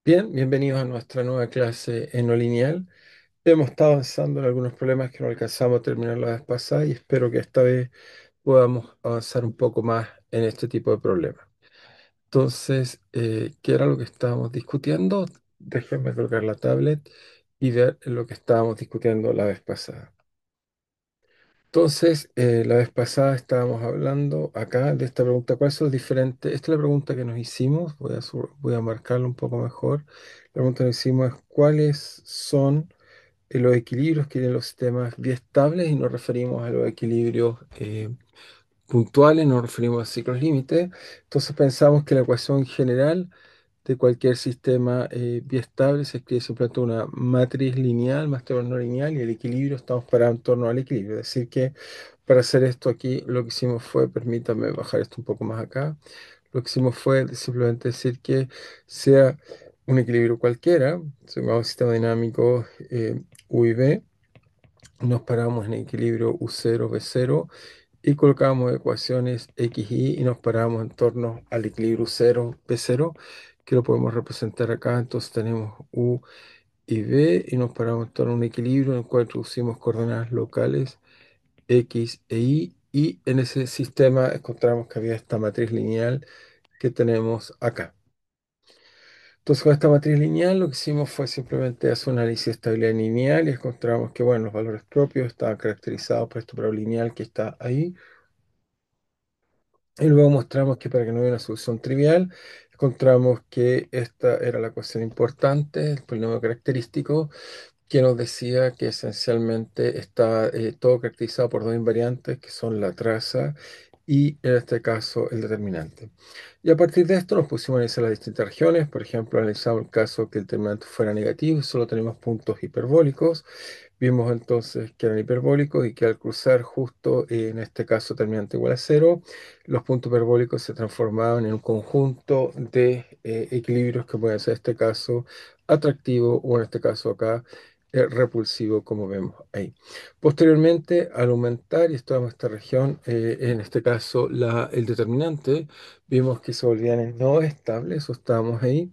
Bien, bienvenidos a nuestra nueva clase en no lineal. Hemos estado avanzando en algunos problemas que no alcanzamos a terminar la vez pasada y espero que esta vez podamos avanzar un poco más en este tipo de problemas. Entonces, ¿qué era lo que estábamos discutiendo? Déjenme colocar la tablet y ver lo que estábamos discutiendo la vez pasada. Entonces, la vez pasada estábamos hablando acá de esta pregunta, ¿cuáles son los diferentes? Esta es la pregunta que nos hicimos, voy a marcarlo un poco mejor. La pregunta que nos hicimos es cuáles son los equilibrios que tienen los sistemas biestables y nos referimos a los equilibrios puntuales, nos referimos a ciclos límites. Entonces pensamos que la ecuación general de cualquier sistema biestable se escribe simplemente una matriz lineal más teorema no lineal y el equilibrio estamos parados en torno al equilibrio. Es decir, que para hacer esto aquí lo que hicimos fue, permítame bajar esto un poco más acá, lo que hicimos fue simplemente decir que sea un equilibrio cualquiera, supongamos sistema dinámico U y B, nos paramos en equilibrio U0, B0 y colocamos ecuaciones X, Y nos paramos en torno al equilibrio U0, B0, que lo podemos representar acá. Entonces tenemos U y B y nos paramos en torno a un equilibrio en el cual introducimos coordenadas locales X e Y y en ese sistema encontramos que había esta matriz lineal que tenemos acá. Entonces, con esta matriz lineal lo que hicimos fue simplemente hacer un análisis de estabilidad lineal y encontramos que, bueno, los valores propios estaban caracterizados por este valor lineal que está ahí. Y luego mostramos que para que no hubiera una solución trivial, encontramos que esta era la ecuación importante, el polinomio característico, que nos decía que esencialmente está todo caracterizado por dos invariantes, que son la traza y en este caso el determinante. Y a partir de esto nos pusimos a analizar las distintas regiones. Por ejemplo, analizamos el caso que el determinante fuera negativo y solo tenemos puntos hiperbólicos. Vimos entonces que eran hiperbólicos y que al cruzar justo en este caso determinante igual a cero, los puntos hiperbólicos se transformaban en un conjunto de equilibrios que pueden ser en este caso atractivo o en este caso acá repulsivo, como vemos ahí. Posteriormente, al aumentar y estudiamos esta región, en este caso el determinante, vimos que se volvían no estables, o estábamos ahí,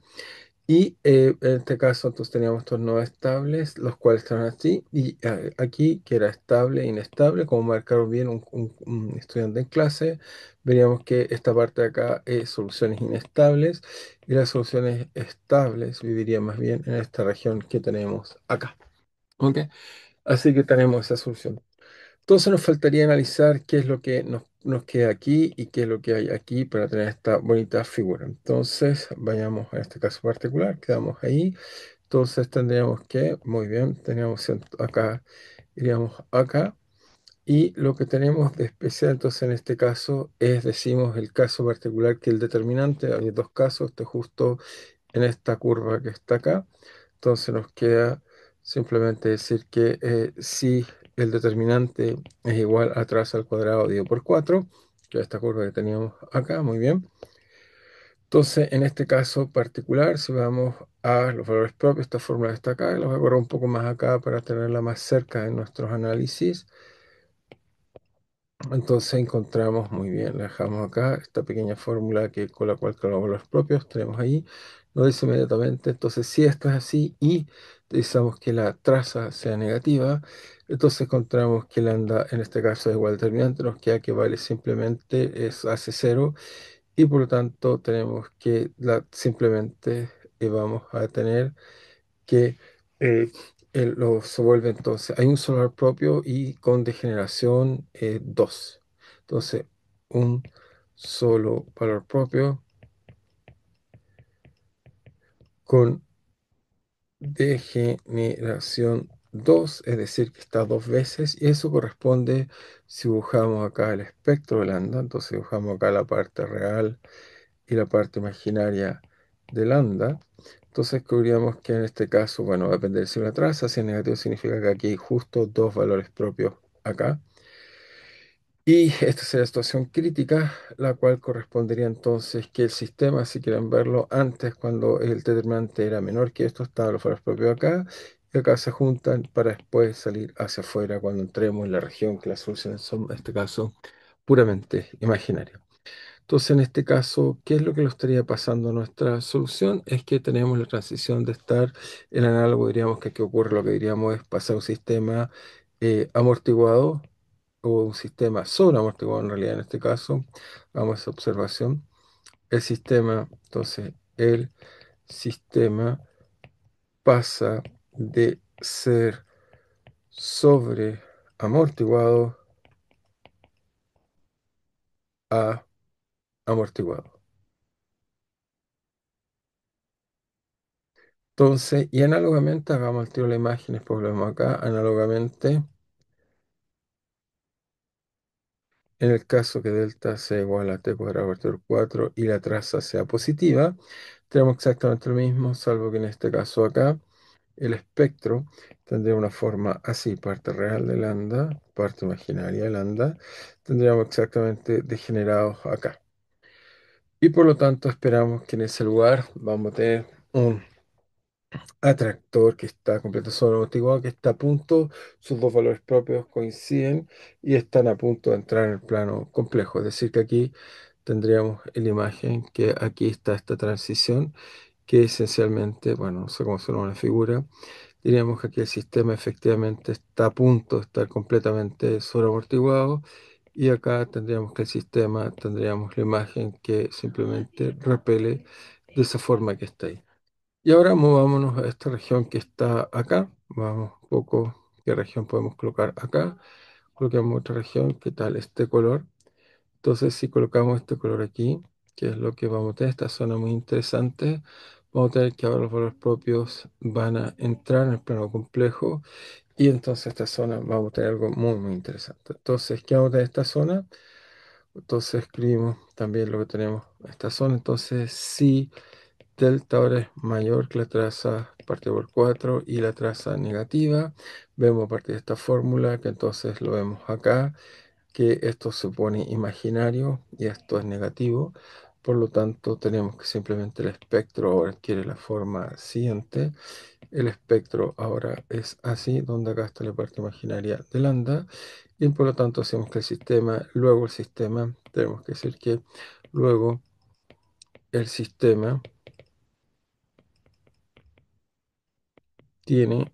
y en este caso entonces teníamos estos no estables, los cuales estaban así, y aquí que era estable e inestable, como marcaron bien un estudiante en clase, veríamos que esta parte de acá es soluciones inestables, y las soluciones estables vivirían más bien en esta región que tenemos acá. ¿Ok? Así que tenemos esa solución. Entonces nos faltaría analizar qué es lo que nos queda aquí y qué es lo que hay aquí para tener esta bonita figura. Entonces, vayamos a este caso particular, quedamos ahí. Entonces tendríamos que, muy bien, teníamos acá, iríamos acá. Y lo que tenemos de especial entonces en este caso es, decimos, el caso particular que el determinante, hay dos casos, este justo en esta curva que está acá. Entonces nos queda simplemente decir que si el determinante es igual a traza al cuadrado dividido por 4, que es esta curva que teníamos acá, muy bien. Entonces, en este caso particular, si vamos a los valores propios, esta fórmula está acá, y la voy a correr un poco más acá para tenerla más cerca en nuestros análisis. Entonces encontramos muy bien, la dejamos acá, esta pequeña fórmula con la cual calculamos los propios, tenemos ahí, nos dice inmediatamente, entonces si esto es así y deseamos que la traza sea negativa, entonces encontramos que lambda en este caso es igual al determinante, nos queda que vale simplemente es hace cero y por lo tanto tenemos que simplemente vamos a tener que se vuelve entonces, hay un solar propio y con degeneración 2. Entonces, un solo valor propio con degeneración 2, es decir, que está dos veces, y eso corresponde si dibujamos acá el espectro de lambda, entonces dibujamos acá la parte real y la parte imaginaria de lambda. Entonces descubríamos que en este caso, bueno, va a depender si una traza, si es negativo significa que aquí hay justo dos valores propios acá. Y esta sería la situación crítica, la cual correspondería entonces que el sistema, si quieren verlo, antes cuando el determinante era menor que esto, estaban los valores propios acá, y acá se juntan para después salir hacia afuera cuando entremos en la región que las soluciones son, en este caso, puramente imaginarias. Entonces, en este caso, ¿qué es lo que lo estaría pasando a nuestra solución? Es que tenemos la transición de estar en análogo, diríamos que aquí ocurre lo que diríamos es pasar a un sistema amortiguado o un sistema sobreamortiguado en realidad en este caso. Vamos a esa observación. El sistema, entonces, el sistema pasa de ser sobre amortiguado a amortiguado. Entonces, y análogamente, hagamos el tiro de la imagen, después volvemos acá, análogamente, en el caso que delta sea igual a t cuadrado por 4 y la traza sea positiva, tenemos exactamente lo mismo, salvo que en este caso acá, el espectro tendría una forma así, parte real de lambda, parte imaginaria de lambda, tendríamos exactamente degenerados acá. Y por lo tanto esperamos que en ese lugar vamos a tener un atractor que está completamente sobreamortiguado, que está a punto, sus dos valores propios coinciden y están a punto de entrar en el plano complejo. Es decir, que aquí tendríamos en la imagen que aquí está esta transición, que esencialmente, bueno, no sé cómo se llama la figura, diríamos que aquí el sistema efectivamente está a punto de estar completamente sobreamortiguado. Y acá tendríamos que el sistema, tendríamos la imagen que simplemente repele de esa forma que está ahí. Y ahora movámonos a esta región que está acá. Vamos un poco, ¿qué región podemos colocar acá? Colocamos otra región, ¿qué tal este color? Entonces, si colocamos este color aquí, que es lo que vamos a tener, esta zona muy interesante, vamos a tener que ahora los valores propios van a entrar en el plano complejo y entonces esta zona vamos a tener algo muy, muy interesante. Entonces, ¿qué vamos a tener en esta zona? Entonces escribimos también lo que tenemos en esta zona. Entonces, si delta ahora es mayor que la traza partida por 4 y la traza negativa. Vemos a partir de esta fórmula que entonces lo vemos acá, que esto se pone imaginario y esto es negativo. Por lo tanto, tenemos que simplemente el espectro ahora adquiere la forma siguiente. El espectro ahora es así, donde acá está la parte imaginaria de lambda. Y por lo tanto, hacemos que el sistema, luego el sistema, tenemos que decir que luego el sistema tiene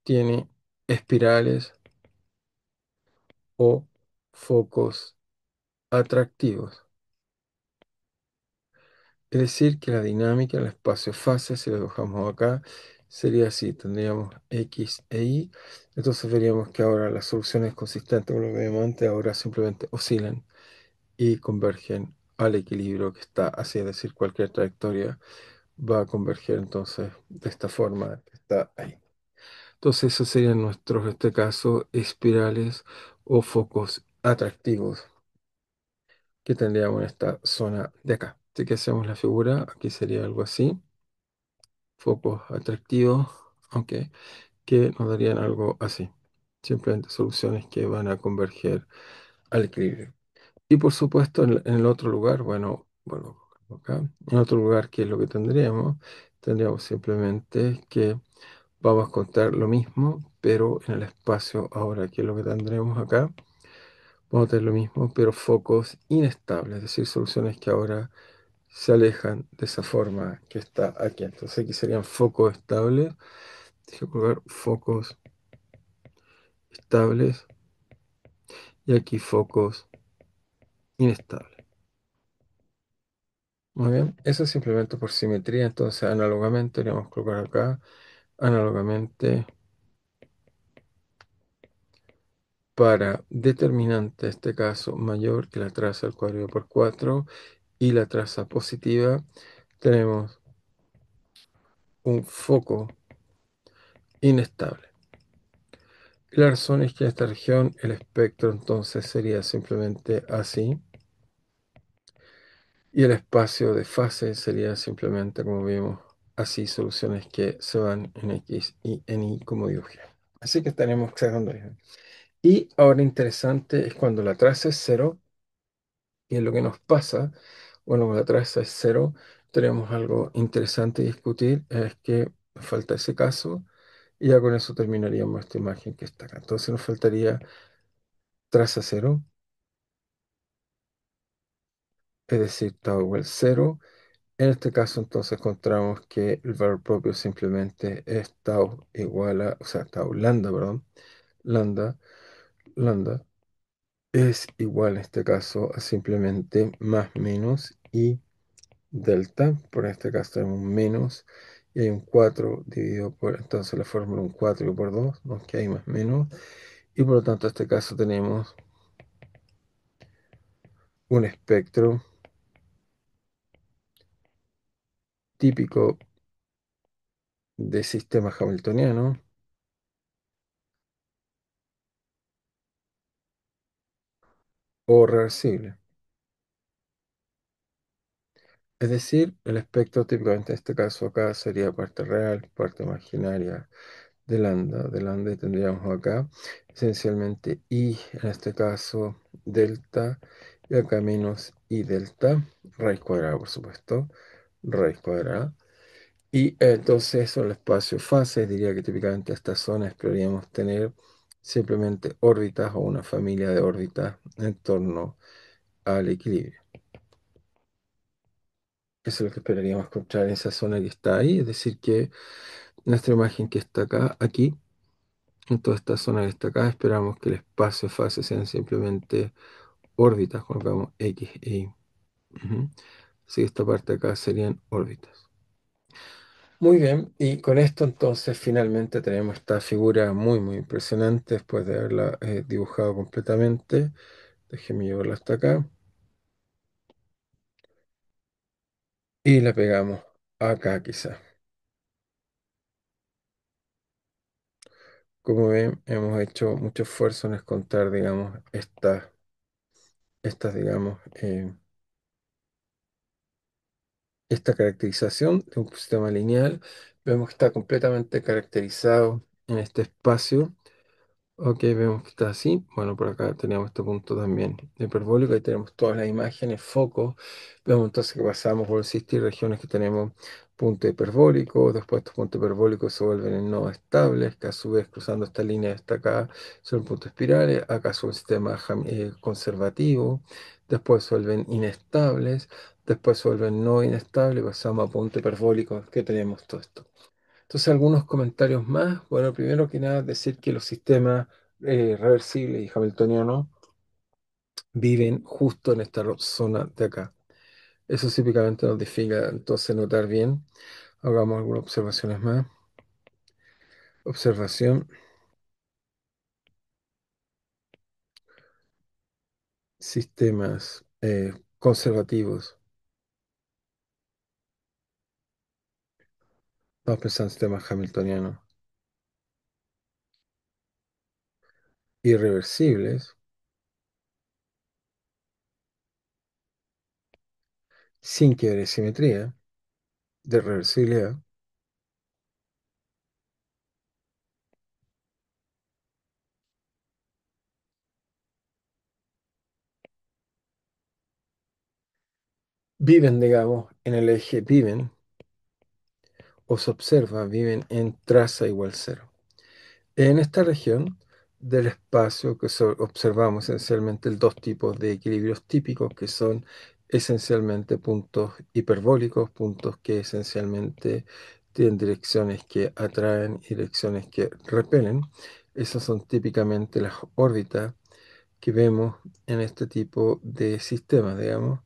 tiene espirales o focos atractivos. Es decir, que la dinámica en el espacio-fase, si lo dejamos acá, sería así. Tendríamos X e Y. Entonces veríamos que ahora las soluciones consistentes con lo que vimos antes ahora simplemente oscilan y convergen al equilibrio que está así. Es decir, cualquier trayectoria va a converger entonces de esta forma que está ahí. Entonces, esos serían nuestros, en este caso, espirales o focos atractivos que tendríamos en esta zona de acá. Así que hacemos la figura, aquí sería algo así, focos atractivos, aunque que nos darían algo así. Simplemente soluciones que van a converger al equilibrio. Y por supuesto, en el otro lugar, bueno, acá, en otro lugar, ¿qué es lo que tendríamos? Tendríamos simplemente que vamos a contar lo mismo, pero en el espacio ahora, ¿qué es lo que tendremos acá? Vamos a tener lo mismo, pero focos inestables, es decir, soluciones que ahora se alejan de esa forma que está aquí. Entonces aquí serían focos estables. Dejo colocar focos estables y aquí focos inestables. Muy bien, eso es simplemente por simetría. Entonces análogamente, vamos a colocar acá, análogamente para determinante, en este caso mayor que la traza al cuadrado por 4 y la traza positiva, tenemos un foco inestable. Y la razón es que en esta región el espectro entonces sería simplemente así y el espacio de fase sería simplemente como vimos así, soluciones que se van en X y en Y como dibujé. Así que tenemos sacando eso. Y ahora interesante es cuando la traza es cero, y es lo que nos pasa. Bueno, cuando la traza es cero, tenemos algo interesante a discutir, es que nos falta ese caso y ya con eso terminaríamos esta imagen que está acá. Entonces nos faltaría traza cero es decir, tau igual cero. En este caso, entonces, encontramos que el valor propio simplemente es tau igual a, o sea, tau lambda, perdón, lambda, lambda es igual en este caso a simplemente más menos y delta. Por este caso tenemos un menos y hay un 4 dividido por, entonces la fórmula un 4 por 2 nos queda ahí más menos. Y por lo tanto, en este caso tenemos un espectro típico de sistema hamiltoniano o reversible. Es decir, el espectro típicamente en este caso acá sería parte real, parte imaginaria de lambda y tendríamos acá esencialmente i, en este caso delta, y acá menos i delta, raíz cuadrada por supuesto, raíz cuadrada. Y entonces eso, el espacio fase, diría que típicamente esta zona esperaríamos tener simplemente órbitas o una familia de órbitas en torno al equilibrio. Eso es lo que esperaríamos encontrar en esa zona que está ahí, es decir, que nuestra imagen que está acá, aquí, en toda esta zona que está acá, esperamos que el espacio fase sean simplemente órbitas, colocamos X e Y. Ujú. Así que esta parte de acá serían órbitas. Muy bien, y con esto entonces finalmente tenemos esta figura muy muy impresionante después de haberla dibujado completamente. Déjeme llevarla hasta acá y la pegamos acá quizá. Como ven, hemos hecho mucho esfuerzo en contar, digamos, digamos, esta caracterización de un sistema lineal. Vemos que está completamente caracterizado en este espacio. Ok, vemos que está así. Bueno, por acá tenemos este punto también hiperbólico. Ahí tenemos todas las imágenes, focos. Vemos entonces que pasamos por existir regiones que tenemos punto hiperbólico. Después estos puntos hiperbólicos se vuelven en nodos estables, que a su vez cruzando esta línea hasta acá son puntos espirales. Acá son sistemas conservativos. Después se vuelven inestables. Después se vuelven no inestables. Pasamos a punto hiperbólico que tenemos todo esto. Entonces, algunos comentarios más. Bueno, primero que nada, decir que los sistemas reversibles y hamiltonianos viven justo en esta zona de acá. Eso típicamente nos dificulta entonces notar bien. Hagamos algunas observaciones más. Observación, sistemas conservativos. Vamos a pensar en sistemas hamiltonianos irreversibles, sin que haya simetría de reversibilidad. Viven, digamos, en el eje, viven o se observa, viven en traza igual cero. En esta región del espacio que observamos esencialmente dos tipos de equilibrios típicos que son esencialmente puntos hiperbólicos, puntos que esencialmente tienen direcciones que atraen y direcciones que repelen. Esas son típicamente las órbitas que vemos en este tipo de sistemas, digamos.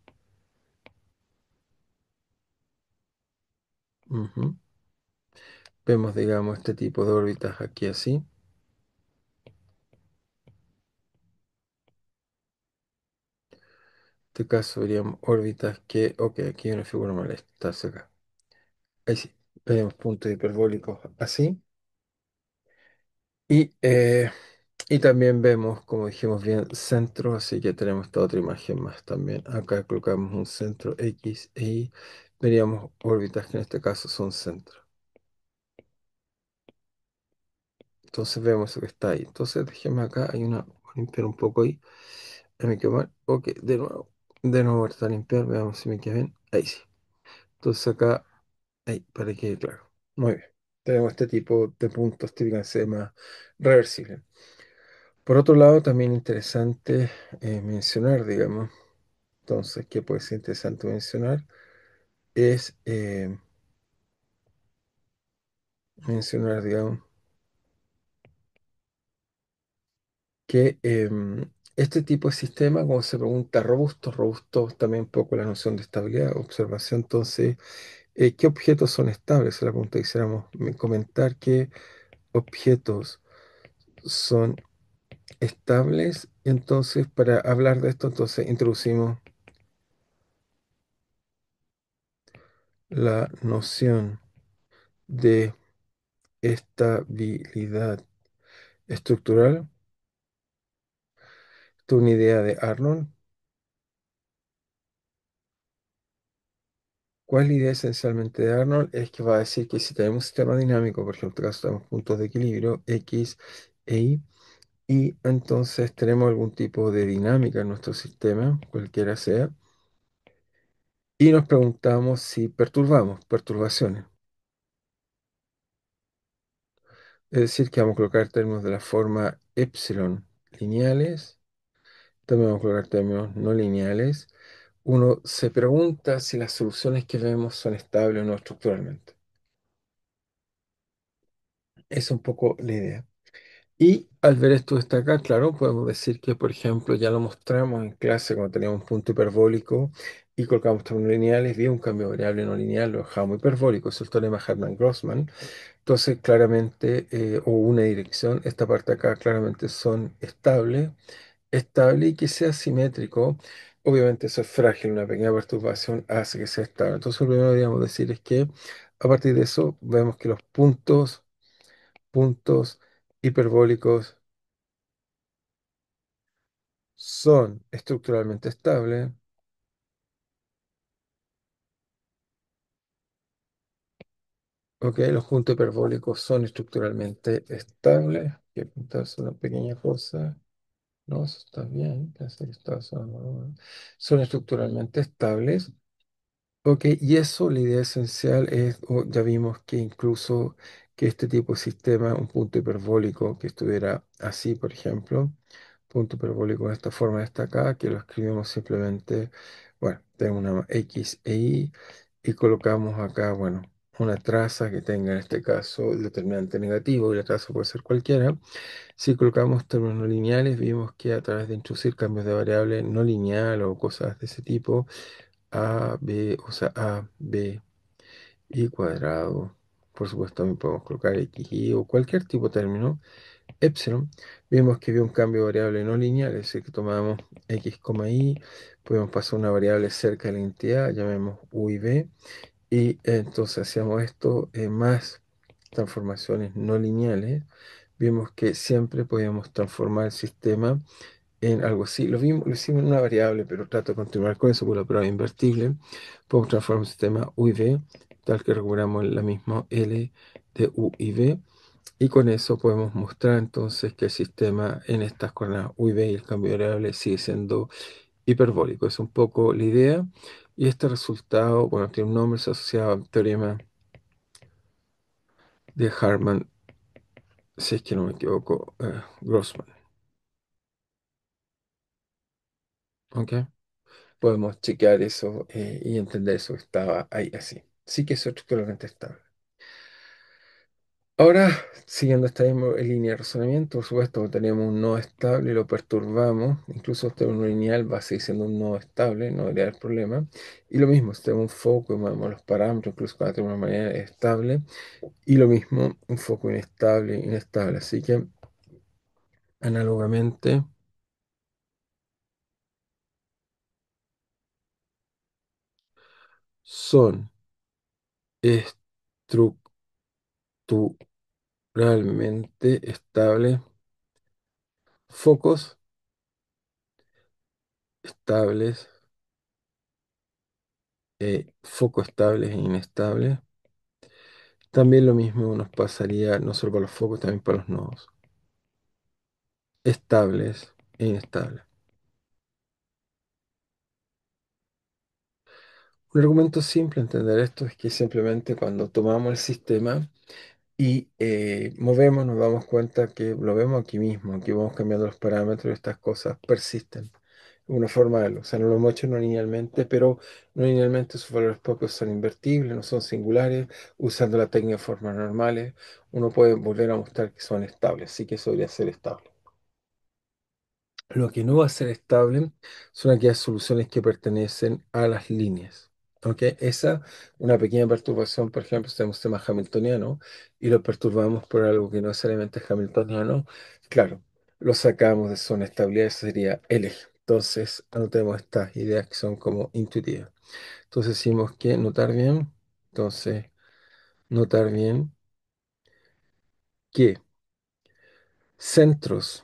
Ujú. Vemos, digamos, este tipo de órbitas aquí así. En este caso veríamos órbitas que, ok, aquí hay una figura mal, está acá. Ahí sí, veríamos puntos hiperbólicos así. Y, eh, y también vemos, como dijimos bien, centro, así que tenemos esta otra imagen más también. Acá colocamos un centro X y veríamos órbitas que en este caso son centros. Entonces vemos lo que está ahí. Entonces dejemos acá, hay una, voy a limpiar un poco ahí. Ahí me quedó mal. Ok, de nuevo está a limpiar, veamos si me queda bien. Ahí sí. Entonces acá, ahí, para que quede claro. Muy bien. Tenemos este tipo de puntos típicamente más reversibles. Por otro lado, también interesante mencionar, digamos, Entonces, ¿qué puede ser interesante mencionar? Es mencionar, digamos, que este tipo de sistema, como se pregunta robusto, robusto también un poco la noción de estabilidad, observación, entonces, ¿qué objetos son estables? Es la pregunta que quisiéramos comentar, qué objetos son estables. Entonces, para hablar de esto, entonces introducimos la noción de estabilidad estructural. Esto es una idea de Arnold. ¿Cuál es la idea esencialmente de Arnold? Es que va a decir que si tenemos un sistema dinámico, por ejemplo, en este caso tenemos puntos de equilibrio X e y entonces tenemos algún tipo de dinámica en nuestro sistema, cualquiera sea, y nos preguntamos si perturbamos, perturbaciones. Es decir, que vamos a colocar términos de la forma epsilon lineales, también vamos a colocar términos no lineales. Uno se pregunta si las soluciones que vemos son estables o no estructuralmente. Esa es un poco la idea. Y al ver esto destacar, claro, podemos decir que, por ejemplo, ya lo mostramos en clase cuando teníamos un punto hiperbólico y colocamos términos lineales, vi un cambio de variable no lineal, lo dejamos hiperbólico, es el teorema Hartman-Grossman. Entonces, claramente, o una dirección, esta parte acá claramente son estables, estable y que sea simétrico. Obviamente eso es frágil, una pequeña perturbación hace que sea estable. Entonces, lo primero que deberíamos decir es que a partir de eso vemos que los puntos hiperbólicos son estructuralmente estables. Ok, los puntos hiperbólicos son estructuralmente estables. Voy a apuntarse una pequeña cosa. No, eso está bien. Pensé que estaba sonando. Son estructuralmente estables. Ok, y eso, la idea esencial es, ya vimos que incluso que este tipo de sistema, un punto hiperbólico que estuviera así, por ejemplo, punto hiperbólico de esta forma destacada, que lo escribimos simplemente, bueno, tengo una X e y colocamos acá, bueno, una traza que tenga en este caso el determinante negativo y la traza puede ser cualquiera. Si colocamos términos no lineales, vimos que a través de introducir cambios de variable no lineal o cosas de ese tipo, a, B, o sea, A, B y cuadrado. Por supuesto, también podemos colocar X, Y o cualquier tipo de término. Epsilon, vimos que había un cambio de variable no lineal, es decir, que tomamos X, Y, podemos pasar una variable cerca de la entidad, llamemos U y B, y entonces hacíamos esto más transformaciones no lineales. Vimos que siempre podíamos transformar el sistema en algo así. Lo hicimos en una variable, pero trato de continuar con eso, por la prueba invertible. Podemos transformar un sistema U y V, tal que recuperamos la misma L de U y V. Y con eso podemos mostrar entonces que el sistema en estas coordenadas U y V y el cambio de variable sigue siendo hiperbólico. Es un poco la idea. Y este resultado, bueno, tiene un nombre, se asociaba al teorema de Hartman, si es que no me equivoco, Grossman. ¿Ok? Podemos chequear eso y entender eso que estaba ahí así. Sí que es estructuralmente estable. Ahora, siguiendo esta misma línea de razonamiento, por supuesto, tenemos un nodo estable y lo perturbamos. Incluso este un lineal va a seguir siendo un nodo estable, no debería haber problema. Y lo mismo, si tenemos un foco y movemos los parámetros, incluso cuando tenemos una manera estable. Y lo mismo, un foco inestable, inestable. Así que, análogamente, son estructuralmente estables focos estables, focos estables e inestables. También lo mismo nos pasaría no solo para los focos, también para los nodos. Estables e inestables. Un argumento simple a entender esto es que simplemente cuando tomamos el sistema y movemos, nos damos cuenta que lo vemos aquí mismo, aquí vamos cambiando los parámetros y estas cosas persisten. una forma de verlo. O sea, no lo hemos hecho no linealmente, pero no linealmente sus valores propios son invertibles, no son singulares. Usando la técnica de formas normales, uno puede volver a mostrar que son estables, así que eso debería ser estable. Lo que no va a ser estable son aquellas soluciones que pertenecen a las líneas. ¿Ok? Esa, una pequeña perturbación, por ejemplo, si tenemos un sistema hamiltoniano y lo perturbamos por algo que no necesariamente es hamiltoniano, claro, lo sacamos de zona de estabilidad, eso sería el eje. Entonces, anotemos estas ideas que son como intuitivas. Entonces, decimos que notar bien, entonces, notar bien que centros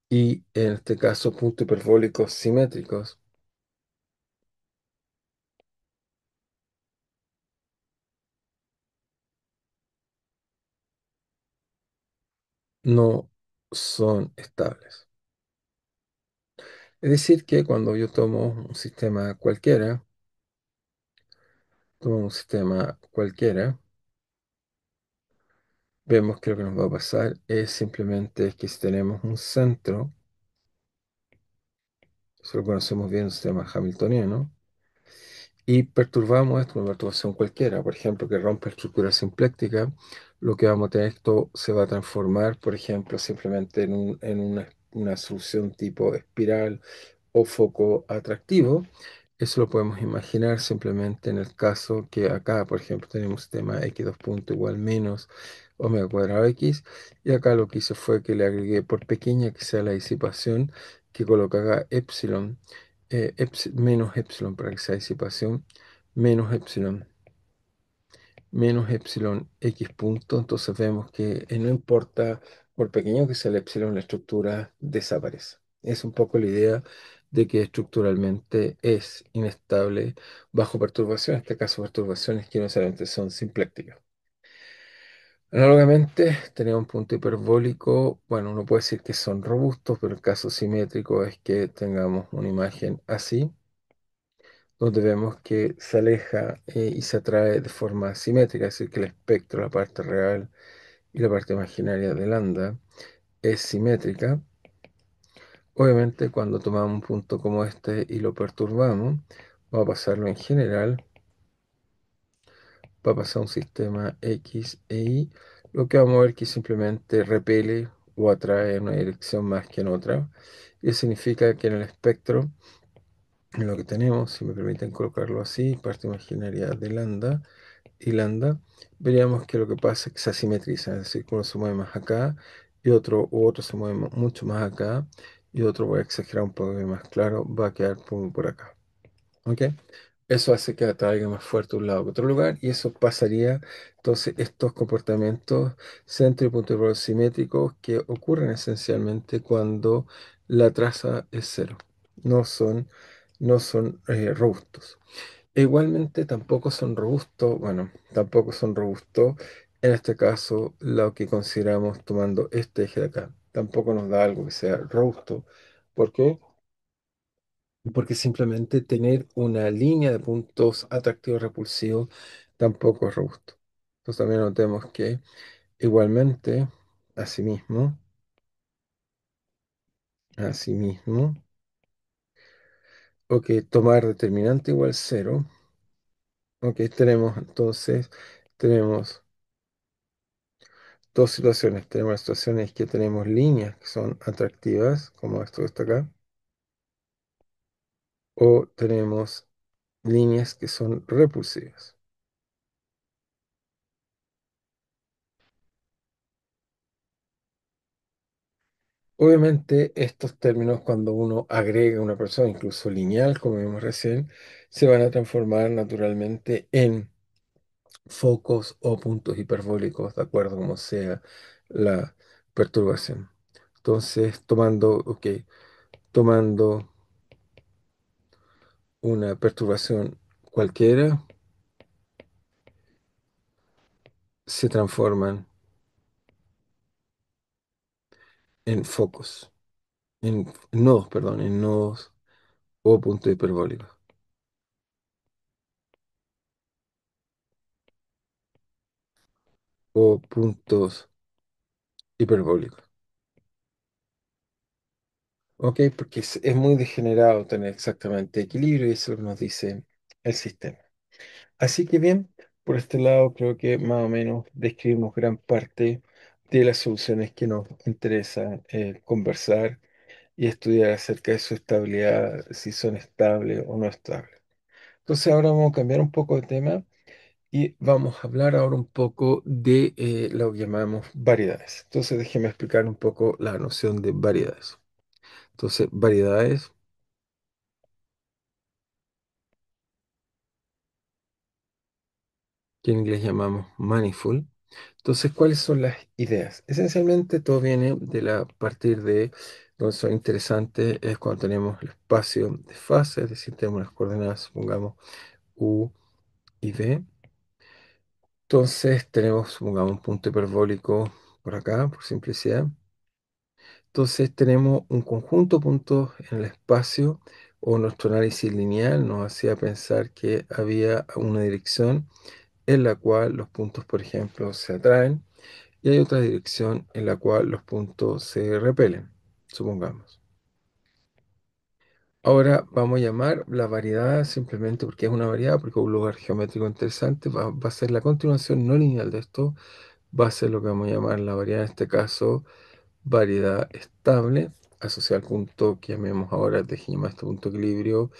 y, en este caso, puntos hiperbólicos simétricos no son estables. Es decir, que cuando yo tomo un sistema cualquiera, vemos que lo que nos va a pasar es simplemente que si tenemos un centro, eso lo conocemos bien, un sistema hamiltoniano, y perturbamos esto, una perturbación cualquiera, por ejemplo, que rompe estructura simpléctica, lo que vamos a tener, esto se va a transformar, por ejemplo, simplemente en una solución tipo espiral o foco atractivo. Eso lo podemos imaginar simplemente en el caso que acá, por ejemplo, tenemos sistema x2 punto igual menos omega cuadrado x, y acá lo que hice fue que le agregué, por pequeña que sea la disipación, que colocara epsilon, menos epsilon para que sea disipación, menos epsilon, menos epsilon x punto. Entonces vemos que no importa, por pequeño que sea el epsilon, la estructura desaparece. Es un poco la idea de que estructuralmente es inestable bajo perturbación, en este caso perturbaciones que no necesariamente son simplécticas. Análogamente, tenemos un punto hiperbólico, bueno, uno puede decir que son robustos, pero el caso simétrico es que tengamos una imagen así, donde vemos que se aleja y se atrae de forma simétrica, es decir, que el espectro, la parte real y la parte imaginaria de lambda es simétrica. Obviamente, cuando tomamos un punto como este y lo perturbamos, va a pasarlo en general, va a pasar un sistema X e Y, lo que vamos a ver que simplemente repele o atrae en una dirección más que en otra. Y eso significa que en el espectro, en lo que tenemos, si me permiten colocarlo así, parte imaginaria de lambda y lambda, veríamos que lo que pasa es que se asimetrizan, es decir, que uno se mueve más acá y otro se mueve mucho más acá y otro, voy a exagerar un poco más claro, va a quedar por acá. ¿Ok? Eso hace que atraiga más fuerte un lado que otro lugar y eso pasaría, entonces, estos comportamientos centro y punto de error simétricos que ocurren esencialmente cuando la traza es cero. No son, no son robustos. E igualmente tampoco son robustos, bueno, tampoco son robustos en este caso lo que consideramos tomando este eje de acá. Tampoco nos da algo que sea robusto. ¿Por qué? Porque simplemente tener una línea de puntos atractivos repulsivos tampoco es robusto. Entonces también notemos que igualmente, asimismo, asimismo, ok, tomar determinante igual cero, ok, tenemos entonces, tenemos dos situaciones. Tenemos las situaciones que tenemos líneas que son atractivas, como esto que está acá, o tenemos líneas que son repulsivas. Obviamente, estos términos, cuando uno agrega una persona, incluso lineal, como vimos recién, se van a transformar naturalmente en focos o puntos hiperbólicos, de acuerdo a como sea la perturbación. Entonces, tomando una perturbación cualquiera, se transforman en focos, en nodos, perdón, en nodos o puntos hiperbólicos o puntos hiperbólicos. ¿ok? Porque es muy degenerado tener exactamente equilibrio y eso es lo que nos dice el sistema. Así que bien, por este lado creo que más o menos describimos gran parte de las soluciones que nos interesa conversar y estudiar acerca de su estabilidad, si son estables o no estables. Entonces ahora vamos a cambiar un poco de tema y vamos a hablar ahora un poco de lo que llamamos variedades. Entonces déjeme explicar un poco la noción de variedades. Entonces, variedades, que en inglés llamamos manifold. Entonces, ¿cuáles son las ideas? Esencialmente todo viene de la partir de donde son interesantes es cuando tenemos el espacio de fase, es decir, tenemos las coordenadas, supongamos U y V. Entonces tenemos, supongamos, un punto hiperbólico por acá, por simplicidad. Entonces tenemos un conjunto de puntos en el espacio o nuestro análisis lineal nos hacía pensar que había una dirección en la cual los puntos, por ejemplo, se atraen y hay otra dirección en la cual los puntos se repelen, supongamos. Ahora vamos a llamar la variedad simplemente porque es una variedad, porque es un lugar geométrico interesante, va a ser la continuación no lineal de esto, va a ser lo que vamos a llamar la variedad, en este caso, variedad estable, asociada al punto que llamemos ahora, déjeme llamar este punto de equilibrio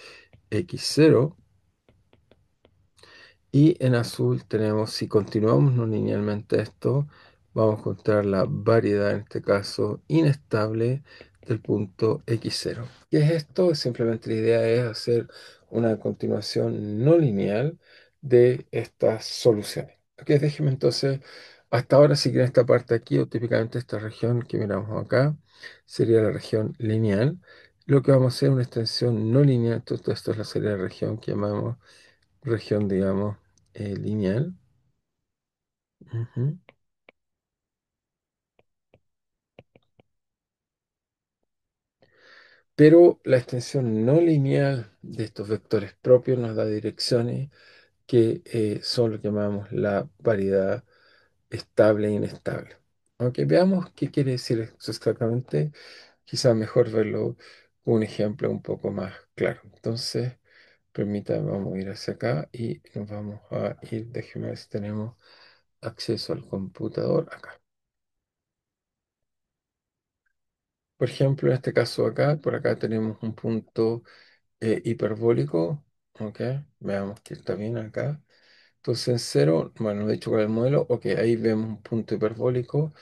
x0. Y en azul tenemos, si continuamos no linealmente esto, vamos a encontrar la variedad, en este caso, inestable del punto x0. ¿Qué es esto? Simplemente la idea es hacer una continuación no lineal de estas soluciones. Ok, déjeme entonces, hasta ahora si quieren esta parte aquí, o típicamente esta región que miramos acá, sería la región lineal. Lo que vamos a hacer es una extensión no lineal, entonces esto es la serie de región que llamamos región, digamos, lineal. Ujú. Pero la extensión no lineal de estos vectores propios nos da direcciones que son lo que llamamos la variedad estable e inestable. Aunque veamos qué quiere decir eso exactamente, quizá mejor verlo con un ejemplo un poco más claro. Entonces, permítame, vamos a ir hacia acá y nos vamos a ir, déjeme ver si tenemos acceso al computador acá. Por ejemplo, en este caso acá, por acá tenemos un punto hiperbólico, ¿ok? Veamos que está bien acá. Entonces en cero, bueno, no he dicho cuál es el modelo, ok, ahí vemos un punto hiperbólico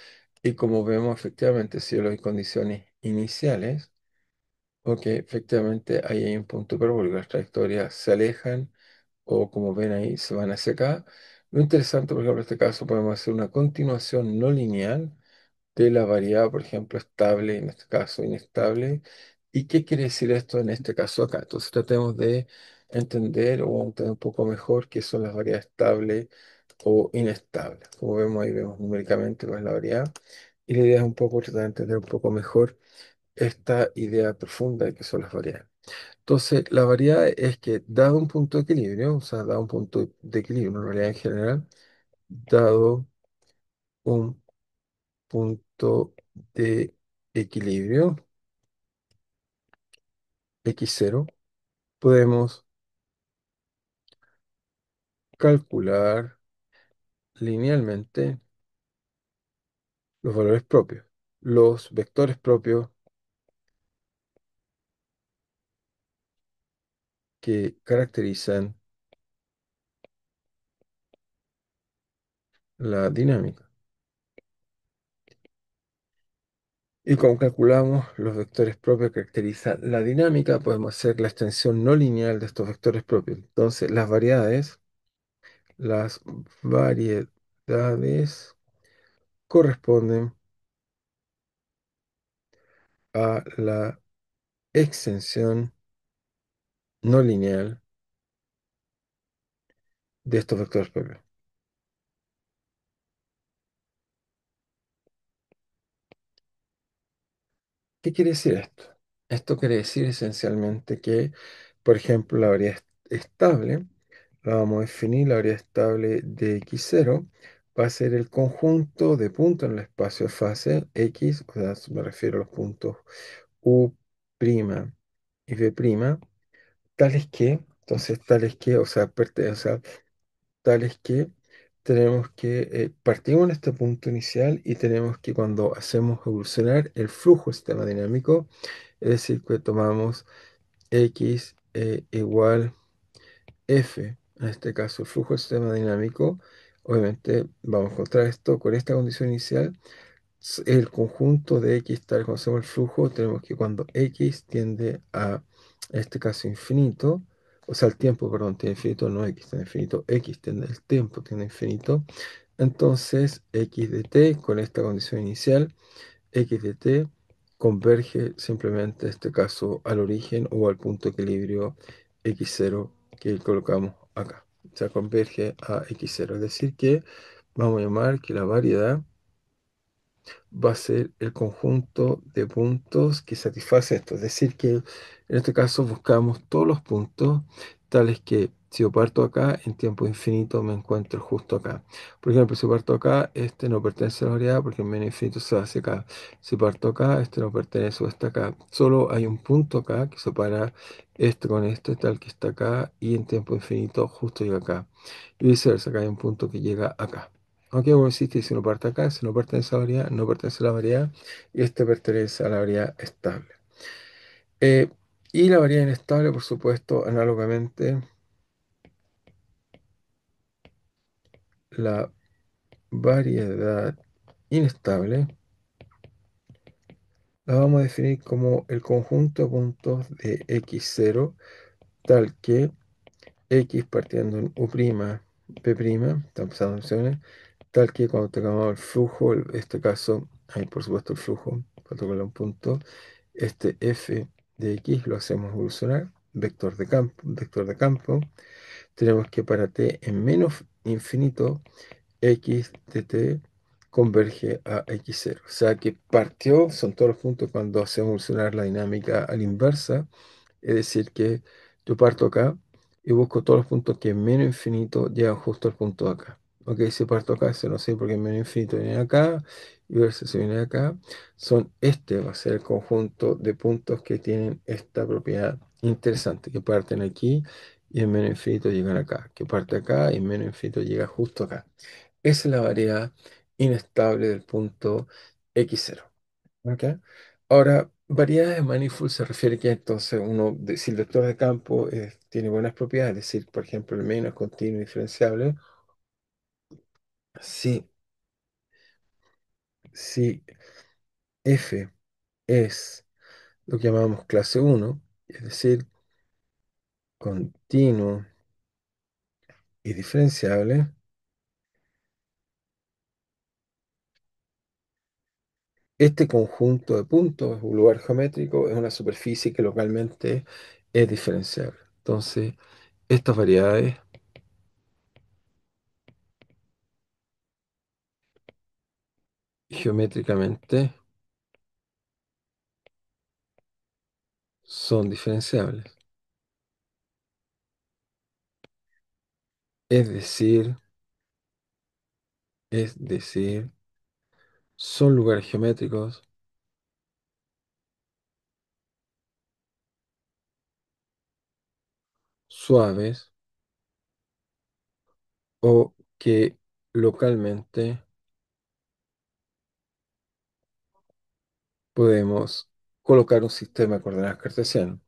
y como vemos efectivamente, si yo le doy condiciones iniciales, ok, efectivamente ahí hay un punto hiperbólico, las trayectorias se alejan o como ven ahí se van hacia acá. Lo interesante, por ejemplo, en este caso podemos hacer una continuación no lineal de la variedad, por ejemplo, estable, en este caso inestable. ¿Y qué quiere decir esto en este caso acá? Entonces tratemos de entender o entender un poco mejor qué son las variedades estables o inestables. Como vemos ahí, vemos numéricamente cuál es la variedad. Y la idea es un poco tratar de entender un poco mejor esta idea profunda de qué son las variedades. Entonces, la variedad es que dado un punto de equilibrio, o sea, dado un punto de equilibrio, una realidad en general, dado un punto de equilibrio x0, podemos calcular linealmente los valores propios, los vectores propios que caracterizan la dinámica. Y como calculamos los vectores propios que caracterizan la dinámica, podemos hacer la extensión no lineal de estos vectores propios. Entonces, las variedades corresponden a la extensión no lineal de estos vectores propios. ¿Qué quiere decir esto? Esto quiere decir esencialmente que, por ejemplo, la variedad estable, la vamos a definir, la variedad estable de x0 va a ser el conjunto de puntos en el espacio de fase x, o sea, me refiero a los puntos U, y B', tales que, o sea, o sea, tales que tenemos que partimos en este punto inicial y tenemos que cuando hacemos evolucionar el flujo del sistema dinámico, es decir, que tomamos x igual f, en este caso el flujo del sistema dinámico, obviamente vamos a encontrar esto con esta condición inicial, el conjunto de x tal como hacemos el flujo, tenemos que cuando x tiende a, en este caso, infinito, o sea, el tiempo, perdón, tiene infinito, no x tiene infinito, x tiende, el tiempo tiene infinito, entonces x de t con esta condición inicial, x de t converge simplemente, en este caso, al origen o al punto de equilibrio x0 que colocamos acá. O sea, converge a x0, es decir que vamos a llamar que la variedad va a ser el conjunto de puntos que satisface esto. Es decir, que en este caso buscamos todos los puntos tales que si yo parto acá, en tiempo infinito me encuentro justo acá. Por ejemplo, si parto acá, este no pertenece a la variedad porque en menos infinito se hace acá. Si parto acá, este no pertenece o está acá. Solo hay un punto acá que separa este con este, tal que está acá, y en tiempo infinito justo llega acá. Y viceversa, acá hay un punto que llega acá. Aunque como existe, si no parte acá, si no pertenece a la variedad, no pertenece a la variedad, y este pertenece a la variedad estable. Eh, y la variedad inestable, por supuesto, análogamente, la variedad inestable la vamos a definir como el conjunto de puntos de x0, tal que x partiendo en u', p', están pasando opciones, tal que cuando tengamos el flujo, en este caso, hay por supuesto el flujo, falta un punto, este f de x lo hacemos evolucionar, vector de campo, tenemos que para t en menos infinito, x de t converge a x0. O sea que partió, son todos los puntos cuando hacemos evolucionar la dinámica a la inversa, es decir, que yo parto acá y busco todos los puntos que en menos infinito llegan justo al punto de acá. Ok, si parto acá, se no sé porque en menos infinito viene acá y versus si viene acá. Este va a ser el conjunto de puntos que tienen esta propiedad interesante, que parten aquí y en menos infinito llegan acá, que parte acá y en menos infinito llega justo acá. Esa es la variedad inestable del punto x0. ¿Ok? Ahora, variedad de manifold se refiere que entonces si el vector de campo tiene buenas propiedades, es decir, por ejemplo, el menos continuo y diferenciable, si, si f es lo que llamamos clase uno, es decir, continuo y diferenciable, este conjunto de puntos, un lugar geométrico, es una superficie que localmente es diferenciable. Entonces, estas variedades geométricamente son diferenciables. Es decir, es decir, son lugares geométricos suaves o que localmente podemos colocar un sistema de coordenadas cartesiano.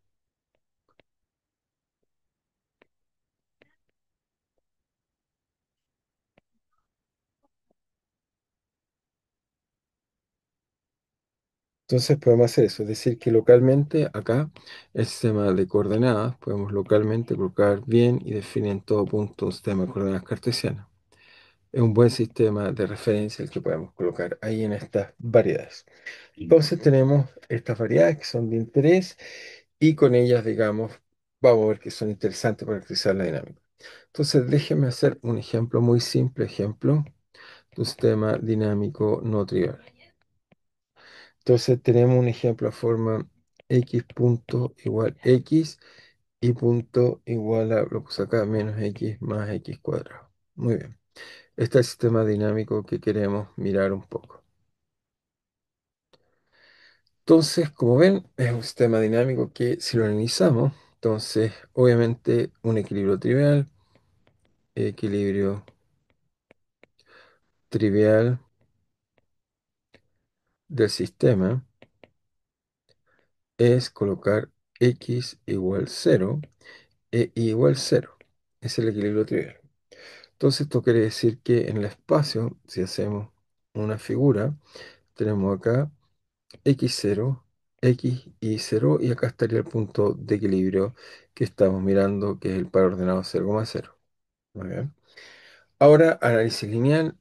Entonces podemos hacer eso, es decir, que localmente acá el sistema de coordenadas podemos localmente colocar bien y definir en todo punto un sistema de coordenadas cartesianas. Es un buen sistema de referencia el que podemos colocar ahí en estas variedades. Entonces tenemos estas variedades que son de interés y con ellas, digamos, vamos a ver que son interesantes para caracterizar la dinámica. Entonces déjenme hacer un ejemplo, muy simple ejemplo de un sistema dinámico no trivial. Entonces tenemos un ejemplo a forma x punto igual x y punto igual a, lo puse acá, menos x más x cuadrado. Muy bien. Este es el sistema dinámico que queremos mirar un poco. Entonces, como ven, es un sistema dinámico que si lo analizamos, entonces, obviamente, un equilibrio trivial del sistema es colocar x igual cero e y igual cero. Es el equilibrio trivial. Entonces, esto quiere decir que en el espacio, si hacemos una figura, tenemos acá x0, x y 0, y acá estaría el punto de equilibrio que estamos mirando, que es el par ordenado 0,0. Muy bien. Ahora, análisis lineal.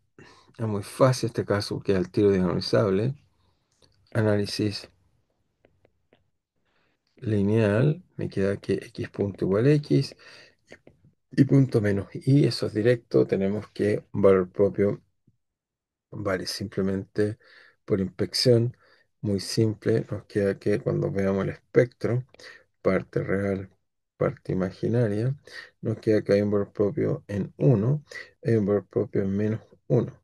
Es muy fácil este caso, que es al tiro diagonalizable. Análisis lineal, me queda que x punto igual a x y punto menos y, eso es directo. Tenemos que valor propio vale simplemente por inspección, muy simple. Nos queda que cuando veamos el espectro, parte real, parte imaginaria, nos queda que hay un valor propio en uno, hay un valor propio en -1.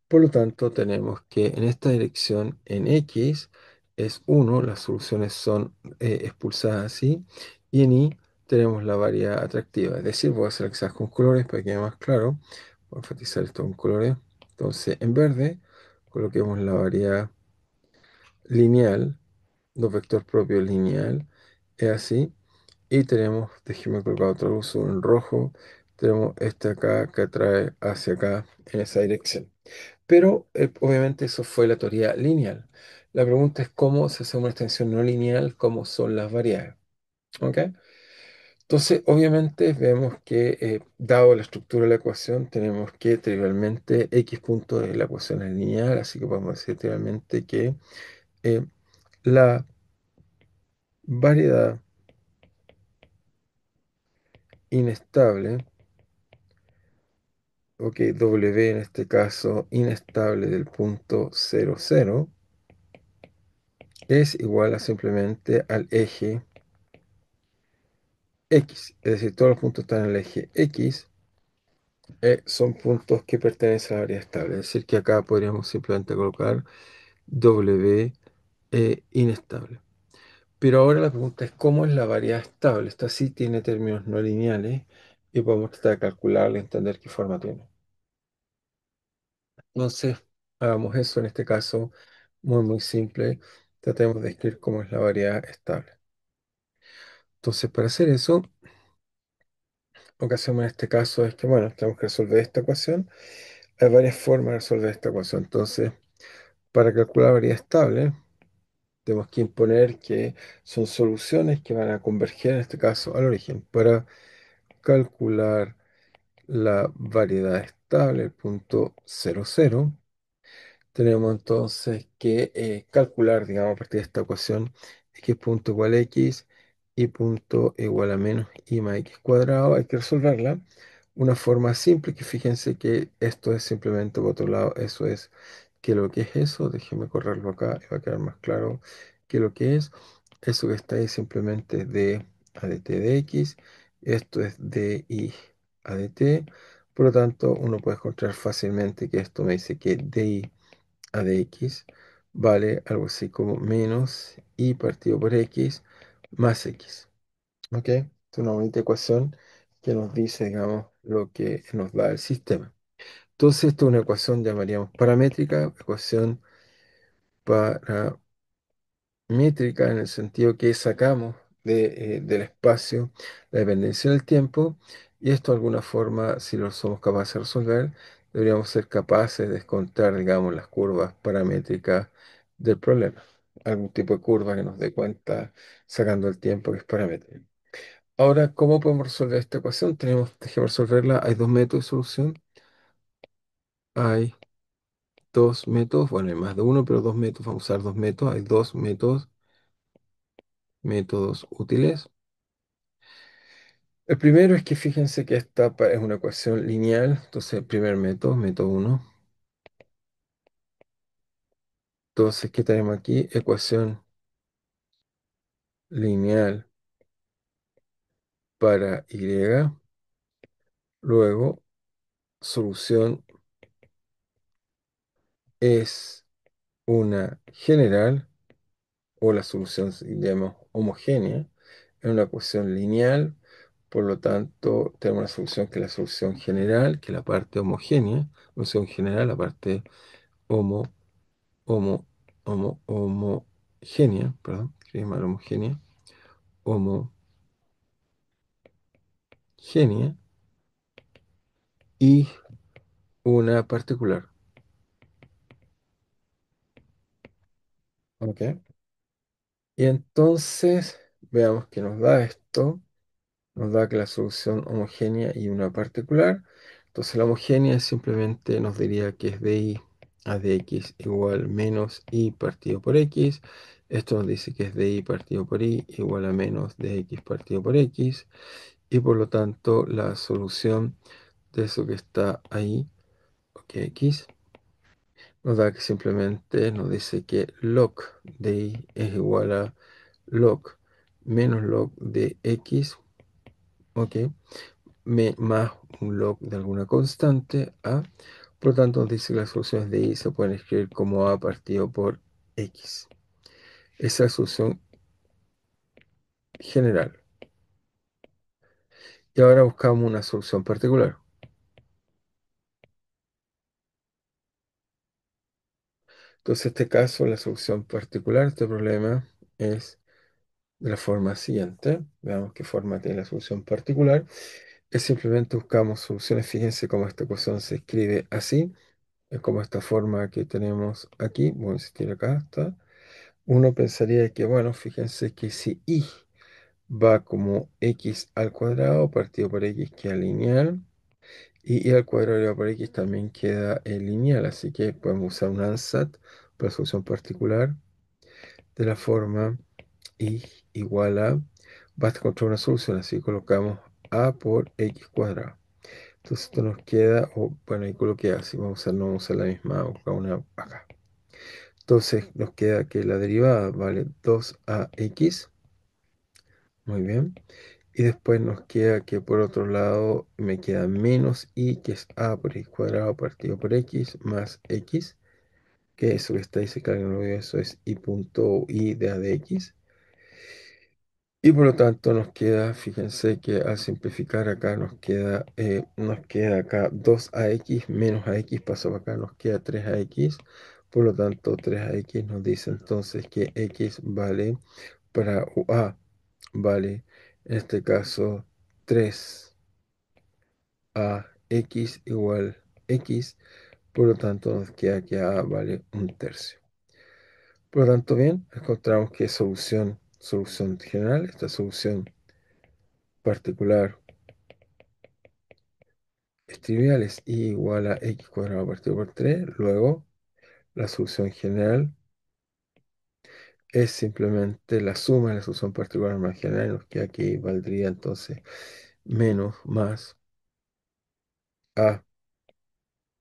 Por lo tanto, tenemos que en esta dirección, en x es uno, las soluciones son expulsadas así, y en y tenemos la variedad atractiva. Es decir, voy a hacer quizás con colores para que quede más claro. Voy a enfatizar esto con colores. Entonces, en verde, coloquemos la variedad lineal, los vectores propios lineal, es así. Y tenemos, déjeme colocar otro uso en rojo, tenemos este acá que atrae hacia acá en esa dirección. Pero obviamente eso fue la teoría lineal. La pregunta es cómo se hace una extensión no lineal, cómo son las variables. ¿Ok? Entonces, obviamente vemos que, dado la estructura de la ecuación, tenemos que trivialmente x punto de la ecuación es lineal, así que podemos decir trivialmente que eh, la variedad inestable, ok, W en este caso inestable del punto 0,0, es igual a simplemente al eje X, es decir, todos los puntos están en el eje X, son puntos que pertenecen a la variedad estable. Es decir, que acá podríamos simplemente colocar W inestable. Pero ahora la pregunta es cómo es la variedad estable. Esta sí tiene términos no lineales y podemos tratar de calcularla y entender qué forma tiene. Entonces, hagamos eso en este caso muy simple. Tratemos de escribir cómo es la variedad estable. Entonces, para hacer eso, lo que hacemos en este caso es que, bueno, tenemos que resolver esta ecuación. Hay varias formas de resolver esta ecuación. Entonces, para calcular la variedad estable, tenemos que imponer que son soluciones que van a converger, en este caso, al origen. Para calcular la variedad estable, el punto 0,0, tenemos entonces que calcular, digamos, a partir de esta ecuación, x punto igual a x y punto igual a menos y más x cuadrado. Hay que resolverla. Una forma simple, que fíjense que esto es simplemente por otro lado, eso es que lo que es eso, déjenme correrlo acá y va a quedar más claro que lo que es. Eso que está ahí simplemente es d a dt de x, esto es di a dt, por lo tanto uno puede encontrar fácilmente que esto me dice que di a de x vale algo así como menos y partido por x más x. ¿Ok? Es una bonita ecuación que nos dice, digamos, lo que nos da el sistema. Entonces, esto es una ecuación, llamaríamos paramétrica, ecuación paramétrica en el sentido que sacamos del espacio la dependencia del tiempo, y esto de alguna forma, si lo somos capaces de resolver, deberíamos ser capaces de descontar, digamos, las curvas paramétricas del problema. Algún tipo de curva que nos dé cuenta sacando el tiempo, que es paramétrica. Ahora, ¿cómo podemos resolver esta ecuación? Déjeme resolverla. Hay dos métodos de solución. Hay dos métodos, bueno, hay más de uno, pero dos métodos. Vamos a usar dos métodos. Hay dos métodos útiles. El primero es que fíjense que esta es una ecuación lineal. Entonces, el primer método, método uno. Entonces, ¿qué tenemos aquí? Ecuación lineal para y. Luego, solución es una general o la solución, digamos, homogénea en una ecuación lineal. Por lo tanto, tenemos una solución que es la solución general, que es la parte homogénea, solución general, la parte homo, homo, homogénea, perdón, escribí mal homogénea, homogénea y una particular. ¿Ok? Y entonces, veamos que nos da esto. Nos da que la solución homogénea y una particular. Entonces la homogénea simplemente nos diría que es di a dx igual menos i partido por x. Esto nos dice que es di partido por i igual a menos dx partido por x. Y por lo tanto la solución de eso que está ahí, ok, x, nos da que simplemente nos dice que log de i es igual a log menos log de x, ok, más un log de alguna constante a. Por lo tanto, nos dice que las soluciones de i se pueden escribir como a partido por x. Esa es la solución general. Y ahora buscamos una solución particular. Entonces, en este caso, la solución particular de este problema es de la forma siguiente. Veamos qué forma tiene la solución particular. Es simplemente buscamos soluciones. Fíjense cómo esta ecuación se escribe así. Es como esta forma que tenemos aquí. Voy a insistir acá. Está. Uno pensaría que, bueno, fíjense que si i va como x al cuadrado partido por x queda lineal y i al cuadrado elevado por x también queda lineal, así que podemos usar un ansat para solución particular de la forma i igual a, basta encontrar una solución, así colocamos a por x cuadrado. Entonces esto nos queda, o bueno, ahí coloqué así, vamos a usar, no vamos a usar la misma, vamos a buscar una acá. Entonces nos queda que la derivada vale 2ax. Muy bien. Y después nos queda que por otro lado me queda menos i, que es a por x cuadrado partido por x, más x, que eso que está ahí, se carga en lo eso es i punto i de a de x. Y por lo tanto nos queda, fíjense que al simplificar acá nos queda acá 2ax menos ax pasó para acá, nos queda 3ax. Por lo tanto, 3ax nos dice entonces que x vale para a, vale en este caso 3 a x igual x, por lo tanto nos queda que a vale un tercio. Por lo tanto, bien, encontramos que solución general, esta solución particular es trivial, es i igual a x cuadrado partido por 3. Luego, la solución general es simplemente la suma de la solución particular más general, nos queda que valdría entonces menos más a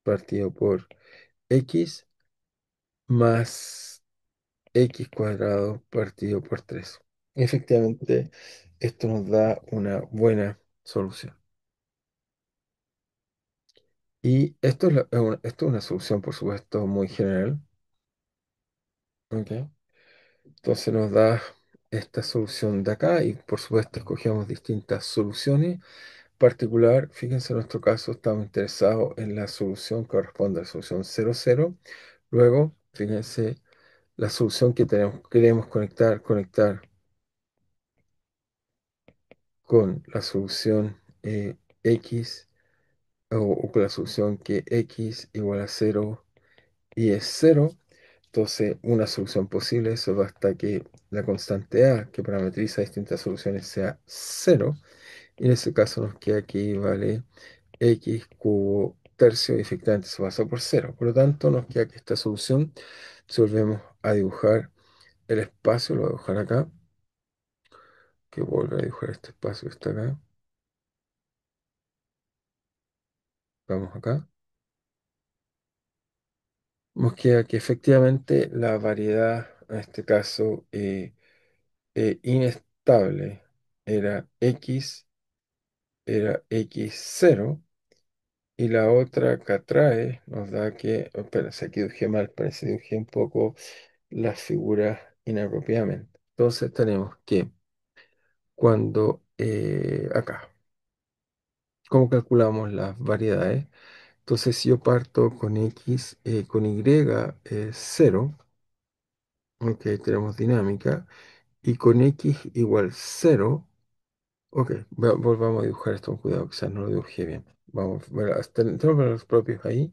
partido por x más x cuadrado partido por 3. Efectivamente, esto nos da una buena solución. Y esto es una solución, por supuesto, muy general. ¿Ok? Entonces nos da esta solución de acá y, por supuesto, escogemos distintas soluciones. Particular, fíjense, en nuestro caso estamos interesados en la solución que corresponde a la solución 0,0. Luego, fíjense, la solución que queremos conectar con la solución x o con la solución que x igual a 0 y es 0. Entonces, una solución posible, eso basta que la constante a que parametriza distintas soluciones sea 0. Y en ese caso nos queda que vale x cubo tercio y efectivamente se pasa por 0. Por lo tanto, nos queda que esta solución, si volvemos a dibujar el espacio, lo voy a dibujar acá, que vuelve a dibujar este espacio que está acá. Vamos acá. Nos queda que efectivamente la variedad, en este caso inestable, era x, era x0, Y la otra que atrae nos da que, espera, aquí dibujé mal, parece que dibujé un poco las figuras inapropiadamente. Entonces tenemos que cuando acá, ¿cómo calculamos las variedades? Entonces si yo parto con x, con y 0, ok, tenemos dinámica, y con x igual 0, ok, volvamos a dibujar esto con cuidado, quizás no lo dibujé bien. Vamos, bueno, tenemos valores propios ahí,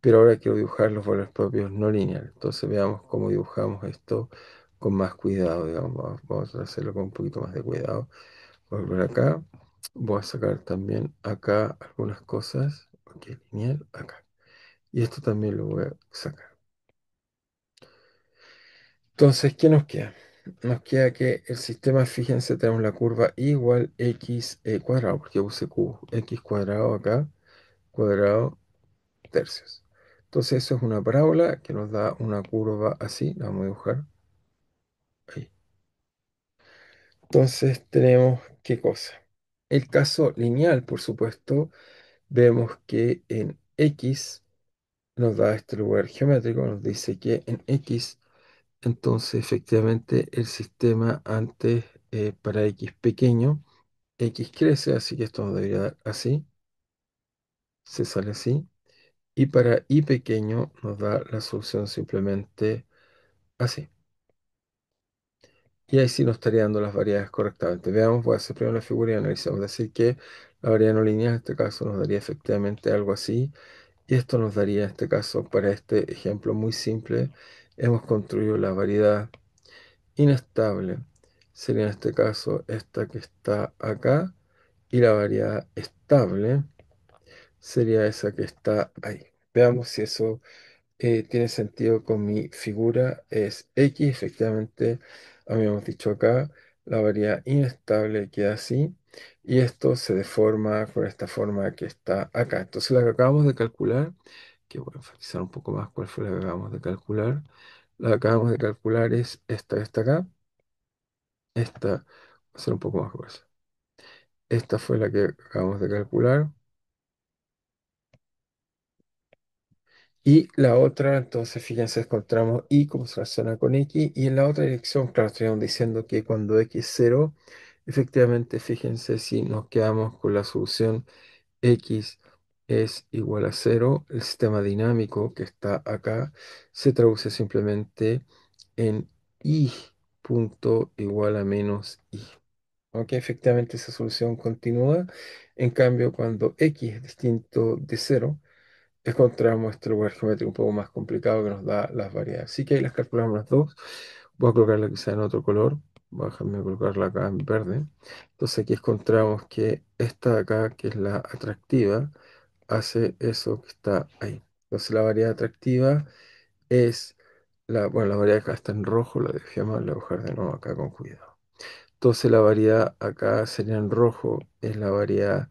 pero ahora quiero dibujar los valores propios no lineales. Entonces veamos cómo dibujamos esto con más cuidado, digamos. Vamos a hacerlo con un poquito más de cuidado. Volver acá. Voy a sacar también acá algunas cosas. Ok, lineal, acá. Y esto también lo voy a sacar. Entonces, ¿qué nos queda? Nos queda que el sistema, fíjense, tenemos la curva igual x cuadrado, porque puse cubo, x cuadrado acá, cuadrado tercios. Entonces, eso es una parábola que nos da una curva así, la vamos a dibujar ahí. Entonces, tenemos qué cosa. El caso lineal, por supuesto, vemos que en x nos da este lugar geométrico, nos dice que en x. Entonces, efectivamente, el sistema antes, para x pequeño, x crece, así que esto nos debería dar así, se sale así. Y para y pequeño nos da la solución simplemente así. Y ahí sí nos estaría dando las variedades correctamente. Veamos, voy a hacer primero la figura y analizamos. Decir que la variedad no lineal en este caso nos daría efectivamente algo así. Y esto nos daría en este caso, para este ejemplo muy simple, hemos construido la variedad inestable sería en este caso esta que está acá, y la variedad estable sería esa que está ahí. Veamos si eso tiene sentido con mi figura. Es x, efectivamente, habíamos dicho acá, la variedad inestable queda así, y esto se deforma con esta forma que está acá. Entonces la que acabamos de calcular, que voy a enfatizar un poco más cuál fue la que acabamos de calcular, la que acabamos de calcular es esta que está acá. Esta va a ser un poco más gruesa. Esta fue la que acabamos de calcular. Y la otra, entonces, fíjense, encontramos y cómo se relaciona con x. Y en la otra dirección, claro, estaríamos diciendo que cuando x es 0, efectivamente, fíjense si nos quedamos con la solución x es igual a 0, el sistema dinámico que está acá se traduce simplemente en y punto igual a menos y. Aunque efectivamente esa solución continúa. En cambio, cuando x es distinto de 0, encontramos este lugar geométrico un poco más complicado que nos da las variedades. Así que ahí las calculamos las dos. Voy a colocarla quizá en otro color. Voy a dejarme colocarla acá en verde. Entonces aquí encontramos que esta de acá, que es la atractiva, hace eso que está ahí. Entonces la variedad atractiva es bueno, la variedad acá está en rojo, la dejé mal, la voy a dejar de nuevo acá con cuidado. Entonces la variedad acá sería en rojo, es la variedad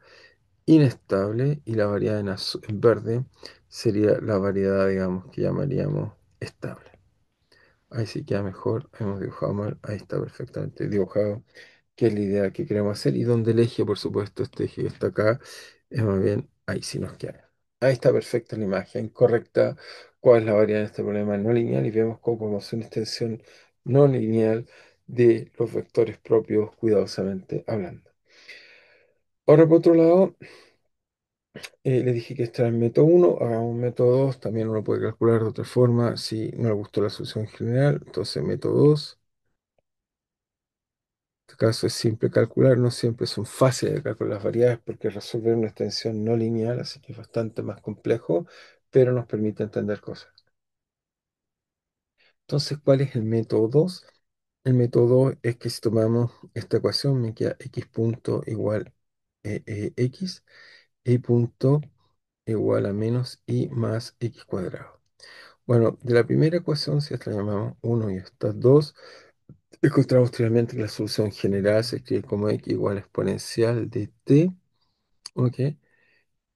inestable, y la variedad en verde sería la variedad, digamos, que llamaríamos estable. Ahí sí queda mejor, hemos dibujado mal, ahí está perfectamente dibujado, que es la idea que queremos hacer, y donde el eje, por supuesto, este eje que está acá, es más bien, ahí sí nos queda. Ahí está perfecta la imagen, correcta, cuál es la variedad de este problema no lineal, y vemos cómo podemos hacer una extensión no lineal de los vectores propios, cuidadosamente hablando. Ahora, por otro lado, le dije que este era el método 1, hagamos un método 2, también uno puede calcular de otra forma si no le gustó la solución general. Entonces, método 2, en este caso es simple calcular, no siempre son fáciles de calcular las variedades porque resolver una extensión no lineal, así que es bastante más complejo, pero nos permite entender cosas. Entonces, ¿cuál es el método 2? El método 2 es que si tomamos esta ecuación, me queda x punto igual x, y punto igual a menos y más x cuadrado. Bueno, de la primera ecuación, si esta la llamamos 1 y estas 2, encontramos tristemente que la solución general se escribe como x igual a exponencial de t, ¿ok?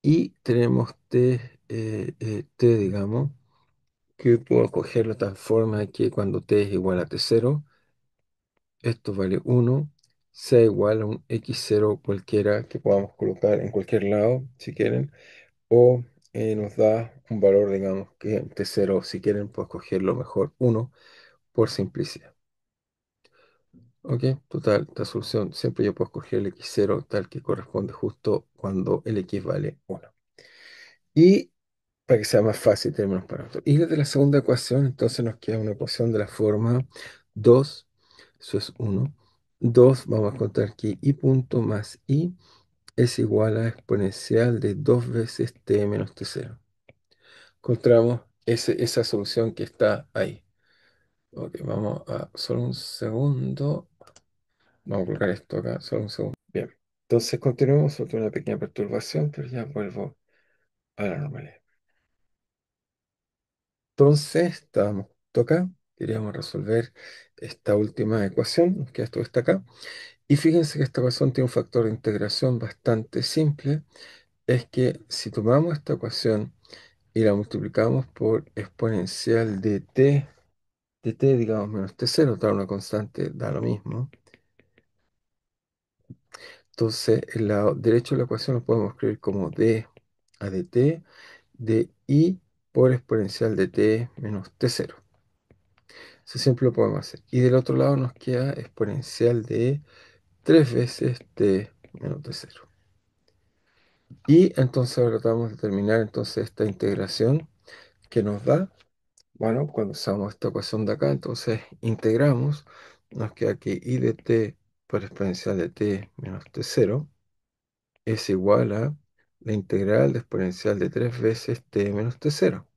Y tenemos t, digamos, que puedo cogerlo de tal forma que cuando t es igual a t0, esto vale 1, sea igual a un x0 cualquiera que podamos colocar en cualquier lado, si quieren, o nos da un valor, digamos, que t cero, si quieren, pues cogerlo mejor uno por simplicidad. Ok, total, esta solución siempre yo puedo escoger el x0 tal que corresponde justo cuando el x vale uno. Y para que sea más fácil tenemos los parámetros. Y desde la segunda ecuación, entonces nos queda una ecuación de la forma 2, eso es uno. 2 vamos a contar que y punto más i es igual a exponencial de 2 veces t menos t cero. Encontramos esa solución que está ahí. Ok, vamos a solo un segundo. Vamos a colocar esto acá, solo un segundo. Bien, entonces continuamos, otra una pequeña perturbación, pero ya vuelvo a la normalidad. Entonces, estábamos justo acá, queríamos resolver esta última ecuación, que esto está acá. Y fíjense que esta ecuación tiene un factor de integración bastante simple. Es que si tomamos esta ecuación y la multiplicamos por exponencial de t, digamos, menos t cero, da una constante, da lo mismo. Entonces, el lado derecho de la ecuación lo podemos escribir como d a dt de i por exponencial de t menos t cero. Eso siempre lo podemos hacer. Y del otro lado nos queda exponencial de 3 veces t menos t cero. Y entonces ahora tratamos de determinar entonces esta integración que nos da. Bueno, cuando usamos esta ecuación de acá, entonces integramos, nos queda que i de t por exponencial de t menos t cero es igual a la integral de exponencial de 3 veces t menos t cero.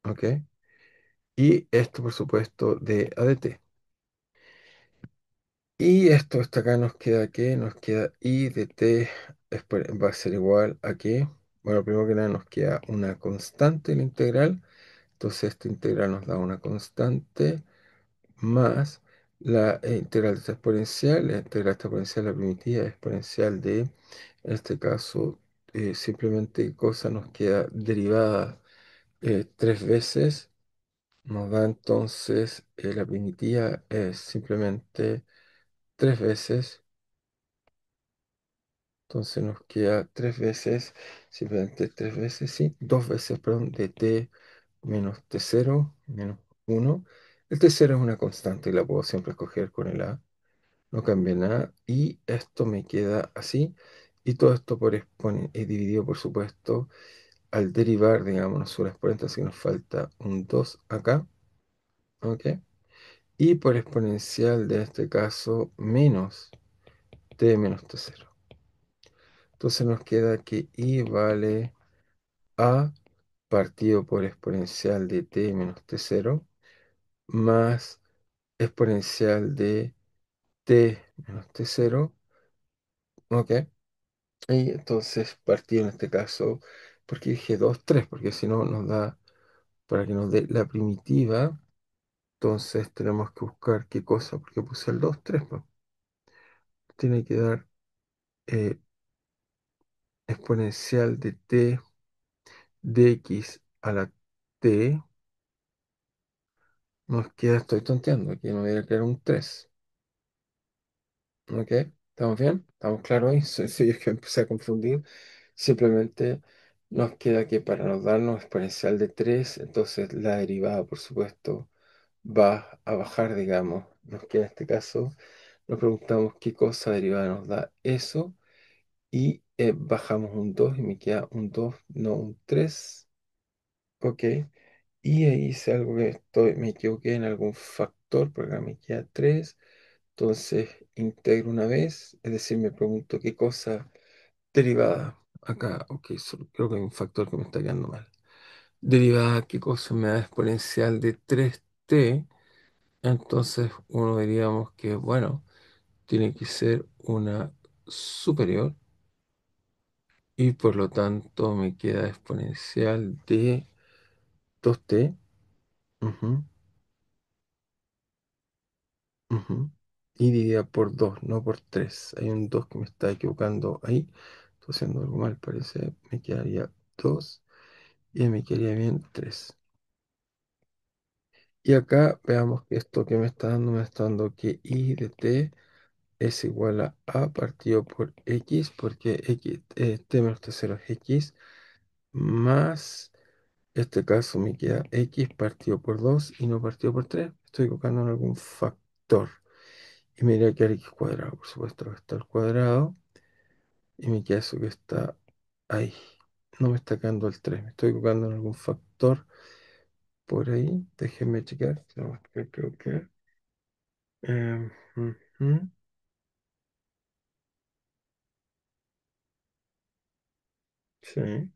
¿Ok? Y esto, por supuesto, de a de t. Y esto hasta acá nos queda que nos queda i de t va a ser igual a que, bueno, primero que nada nos queda una constante en la integral. Entonces esta integral nos da una constante más la integral de esta exponencial. La integral de esta exponencial, la primitiva exponencial de, en este caso, simplemente cosa nos queda derivada 3 veces. Nos da entonces la primitiva es simplemente 3 veces. Entonces nos queda 3 veces, simplemente 3 veces, sí, 2 veces, perdón, de t menos t cero menos uno. El t cero es una constante y la puedo siempre escoger con el a. No cambia nada. Y esto me queda así. Y todo esto dividido, por supuesto, al derivar, digamos, nos sube la exponente, así que nos falta un 2 acá. ¿Ok? Y por exponencial de este caso, menos t menos t cero. Entonces nos queda que i vale a partido por exponencial de t menos t cero más exponencial de t menos t cero. ¿Ok? Y entonces partido en este caso, porque dije 2 3 porque si no nos da, para que nos dé la primitiva, entonces tenemos que buscar qué cosa, porque puse el 2 3 pues. Tiene que dar eh, exponencial de t de x a la t. Nos queda, estoy tonteando, aquí no debería quedar un 3. ¿Ok? ¿Estamos bien? ¿Estamos claros ahí? Sí, es que empecé a confundir. Simplemente nos queda que para nos darnos exponencial de 3 entonces la derivada, por supuesto, va a bajar, digamos. Nos queda en este caso, nos preguntamos qué cosa derivada nos da eso y bajamos un 2 y me queda un 2 no un 3. ¿Ok? Y ahí hice algo que me equivoqué en algún factor, porque acá me queda 3. Entonces integro una vez, es decir, me pregunto qué cosa derivada. Acá, ok, solo creo que hay un factor que me está quedando mal. Derivada, qué cosa me da exponencial de 3t. Entonces uno diríamos que, bueno, tiene que ser una superior y por lo tanto me queda exponencial de 2t. Ujú, ujú, y dividida por 2 no por 3. Hay un 2 que me está equivocando ahí. Estoy haciendo algo mal, parece. Me quedaría 2 y me quedaría bien 3. Y acá veamos que esto que me está dando que i de t es igual a partido por x, porque x, t menos t0 es x, más, este caso me queda x partido por 2 y no partido por 3. Estoy colocando en algún factor. Y me iría a quedar x cuadrado, por supuesto, que está al cuadrado. Y me queda eso que está ahí. No me está quedando el 3. Me estoy colocando en algún factor por ahí. Déjenme checar. No, creo que. Ujú, sí.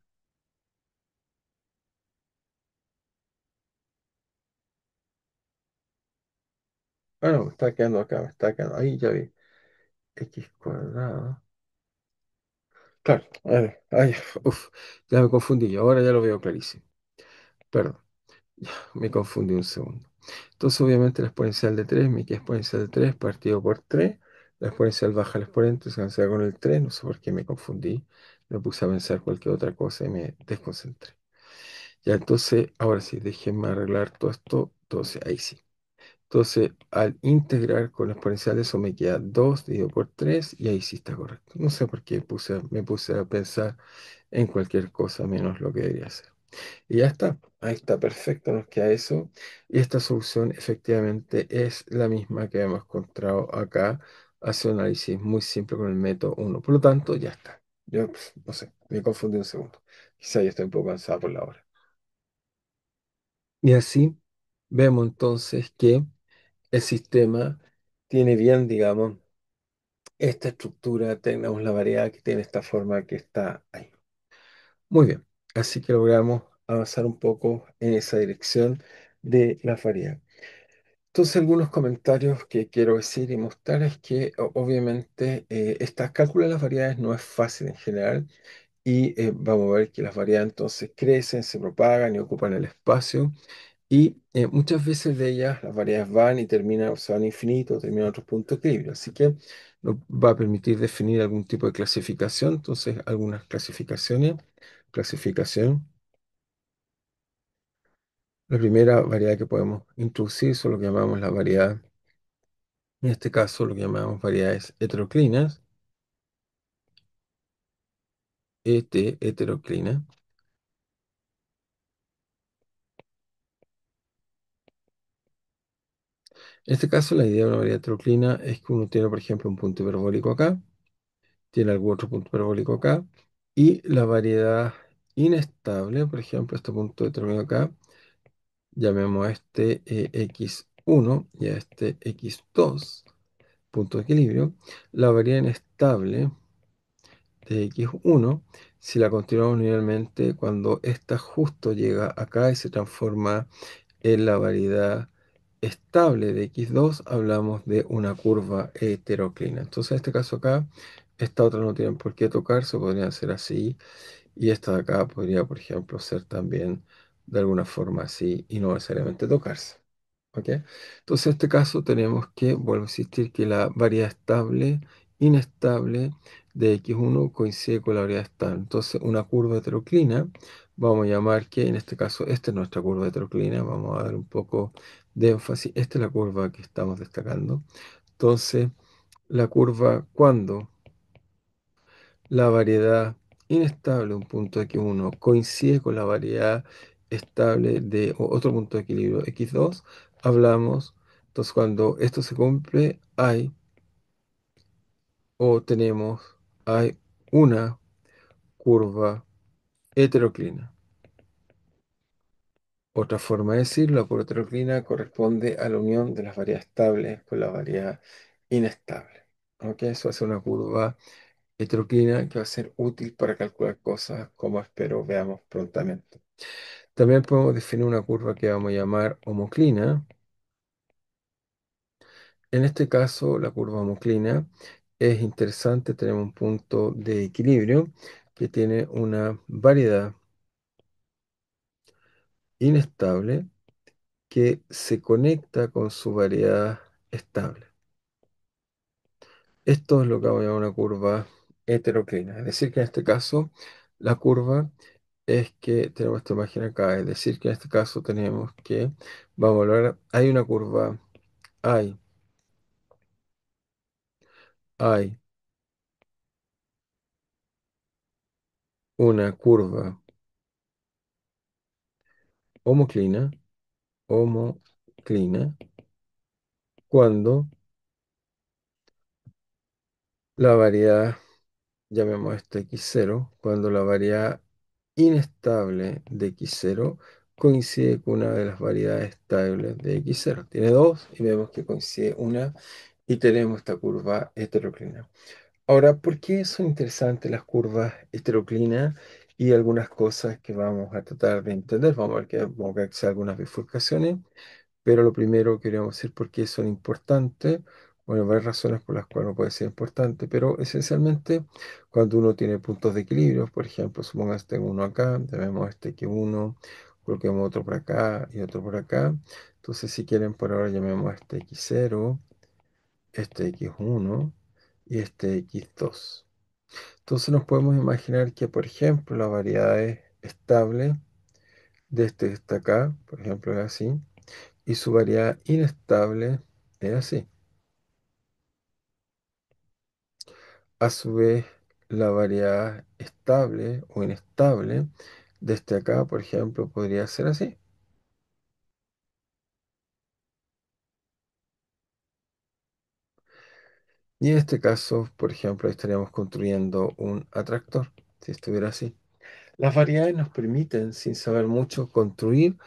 Ah, no, me está quedando acá, me está quedando. Ahí ya vi. X cuadrado. Claro, a ver, ay, uf, ya me confundí. Ahora ya lo veo clarísimo. Perdón, me confundí un segundo. Entonces, obviamente, la exponencial de 3 me queda exponencial de 3 partido por 3. La exponencial baja el exponente, se cancela con el 3. No sé por qué me confundí. Me puse a pensar cualquier otra cosa y me desconcentré. Ya, entonces, ahora sí, déjenme arreglar todo esto. Entonces, ahí sí. Entonces, al integrar con la exponencial, eso me queda 2 dividido por 3 y ahí sí está correcto. No sé por qué me puse a pensar en cualquier cosa menos lo que debería ser. Y ya está, ahí está perfecto, nos queda eso. Y esta solución efectivamente es la misma que hemos encontrado acá. Hace un análisis muy simple con el método uno. Por lo tanto, ya está. Yo no sé, me confundí un segundo. Quizá ya estoy un poco cansado por la hora. Y así vemos entonces que el sistema tiene bien, digamos, esta estructura, tenemos la variedad que tiene esta forma que está ahí. Muy bien, así que logramos avanzar un poco en esa dirección de la variedad. Entonces, algunos comentarios que quiero decir y mostrar es que obviamente estas cálculos de las variedades no es fácil en general y vamos a ver que las variedades entonces crecen, se propagan y ocupan el espacio. Y muchas veces de ellas las variedades van y terminan, o se van a infinito, terminan en otros puntos de equilibrio. Así que nos va a permitir definir algún tipo de clasificación. Entonces, algunas clasificaciones. Clasificación. La primera variedad que podemos introducir son lo que llamamos la variedad, en este caso lo que llamamos variedades heteroclinas, heteroclina. En este caso, la idea de una variedad heteroclina es que uno tiene, por ejemplo, un punto hiperbólico acá, tiene algún otro punto hiperbólico acá, y la variedad inestable, por ejemplo, este punto determinado acá, llamemos a este x1 y a este x2, punto de equilibrio. La variedad inestable de x1, si la continuamos linealmente, cuando esta justo llega acá y se transforma en la variedad estable de x2, hablamos de una curva heteroclina. Entonces, en este caso acá, esta otra no tiene por qué tocarse, podrían ser así, y esta de acá podría, por ejemplo, ser también de alguna forma así y no necesariamente tocarse. ¿Ok? Entonces, en este caso tenemos que, vuelvo a insistir, que la variedad estable, inestable de x1 coincide con la variedad estable. Entonces, una curva heteroclina, vamos a llamar que en este caso, esta es nuestra curva heteroclina, vamos a dar un poco de énfasis, esta es la curva que estamos destacando. Entonces, la curva cuando la variedad inestable, un punto x1, coincide con la variedad estable de otro punto de equilibrio x2, hablamos, entonces cuando esto se cumple, hay o tenemos, hay una curva heteroclina. Otra forma de decirlo, la curva heteroclina corresponde a la unión de las variedades estables con la variedad inestable. ¿Ok? Eso hace una curva heteroclina que va a ser útil para calcular cosas como espero veamos prontamente. También podemos definir una curva que vamos a llamar homoclina. En este caso, la curva homoclina es interesante, tenemos un punto de equilibrio que tiene una variedad inestable que se conecta con su variedad estable. Esto es lo que vamos a llamar una curva heteroclina. Es decir, que en este caso, la curva es que tenemos esta imagen acá. Es decir, que en este caso tenemos que, vamos a hablar, hay una curva, hay hay una curva homoclina, homoclina, cuando la variedad, llamemos este x0, cuando la variedad inestable de x0 coincide con una de las variedades estables de x0. Tiene dos y vemos que coincide una y tenemos esta curva heteroclina. Ahora, ¿por qué son interesantes las curvas heteroclinas y algunas cosas que vamos a tratar de entender? Vamos a ver que hacer algunas bifurcaciones, pero lo primero que queríamos decir por qué son importantes. Bueno, hay varias razones por las cuales no puede ser importante, pero esencialmente cuando uno tiene puntos de equilibrio, por ejemplo, supongamos que tengo uno acá, tenemos este X1, coloquemos otro por acá y otro por acá. Entonces, si quieren, por ahora llamemos a este X0, este X1 y este X2. Entonces nos podemos imaginar que, por ejemplo, la variedad es estable de este que está acá, por ejemplo, es así, y su variedad inestable es así. A su vez, la variedad estable o inestable de este acá, por ejemplo, podría ser así. Y en este caso, por ejemplo, estaríamos construyendo un atractor, si estuviera así. Las variedades nos permiten, sin saber mucho, construir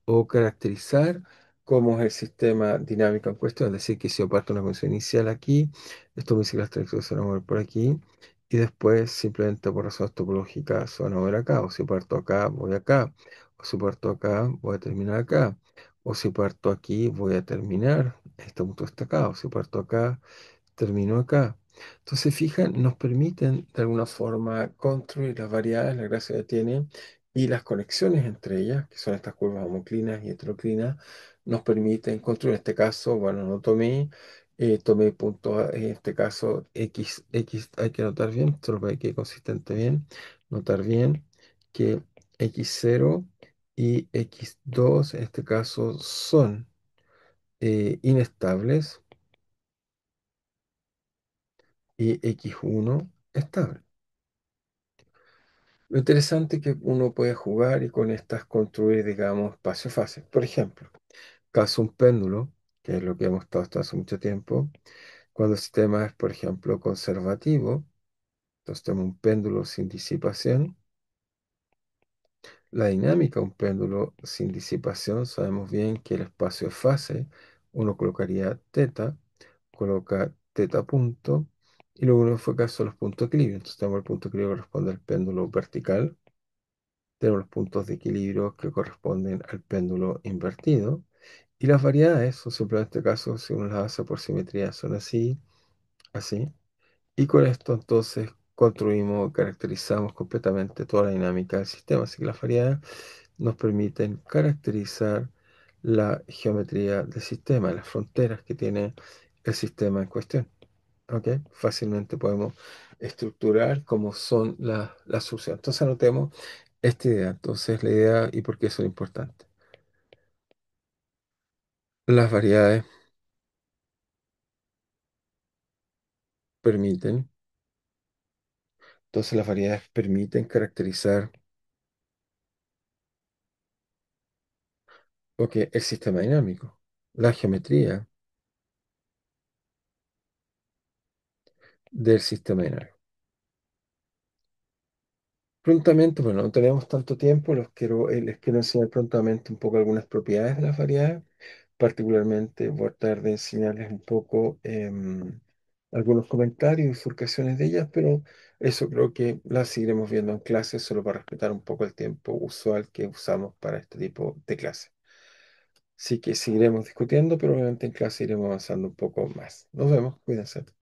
o caracterizar cómo es el sistema dinámico en cuestión. Es decir, que si yo parto una función inicial aquí, esto me dice que las trayectorias se van a mover por aquí, y después simplemente por razones topológicas se van a mover acá. O si parto acá, voy acá. O si parto acá, voy a terminar acá. O si parto aquí, voy a terminar. Este punto está acá. O si parto acá, terminó acá. Entonces, fijan, nos permiten de alguna forma construir las variables, la gracia que tienen, y las conexiones entre ellas, que son estas curvas homoclinas y heteroclinas, nos permiten construir. En este caso, bueno, no tomé, tomé puntos, en este caso, X, hay que notar bien, solo para que quede consistente bien, notar bien que X0 y X2, en este caso, son inestables y X1 estable. Lo interesante es que uno puede jugar y con estas construir, digamos, espacio fácil. Por ejemplo, caso un péndulo, que es lo que hemos estado hasta hace mucho tiempo, cuando el sistema es, por ejemplo, conservativo, entonces tenemos un péndulo sin disipación. La dinámica de un péndulo sin disipación, sabemos bien que el espacio es fase, uno colocaría teta, coloca teta punto, y luego uno enfoca solo los puntos de equilibrio. Entonces tenemos el punto de equilibrio que corresponde al péndulo vertical, tenemos los puntos de equilibrio que corresponden al péndulo invertido, y las variedades son simplemente casos, si uno las hace por simetría, son así, así. Y con esto entonces construimos, caracterizamos completamente toda la dinámica del sistema. Así que las variedades nos permiten caracterizar la geometría del sistema, las fronteras que tiene el sistema en cuestión. ¿Ok? Fácilmente podemos estructurar cómo son las soluciones. Entonces anotemos esta idea. Entonces la idea y por qué son importantes. Las variedades permiten, entonces las variedades permiten caracterizar, ok, el sistema dinámico, la geometría del sistema dinámico. Prontamente, bueno, no tenemos tanto tiempo, les quiero enseñar prontamente un poco algunas propiedades de las variedades. Particularmente voy a tratar de enseñarles un poco algunos comentarios y bifurcaciones de ellas, pero eso creo que las seguiremos viendo en clase, solo para respetar un poco el tiempo usual que usamos para este tipo de clase. Así que seguiremos discutiendo, pero obviamente en clase iremos avanzando un poco más. Nos vemos, cuídense.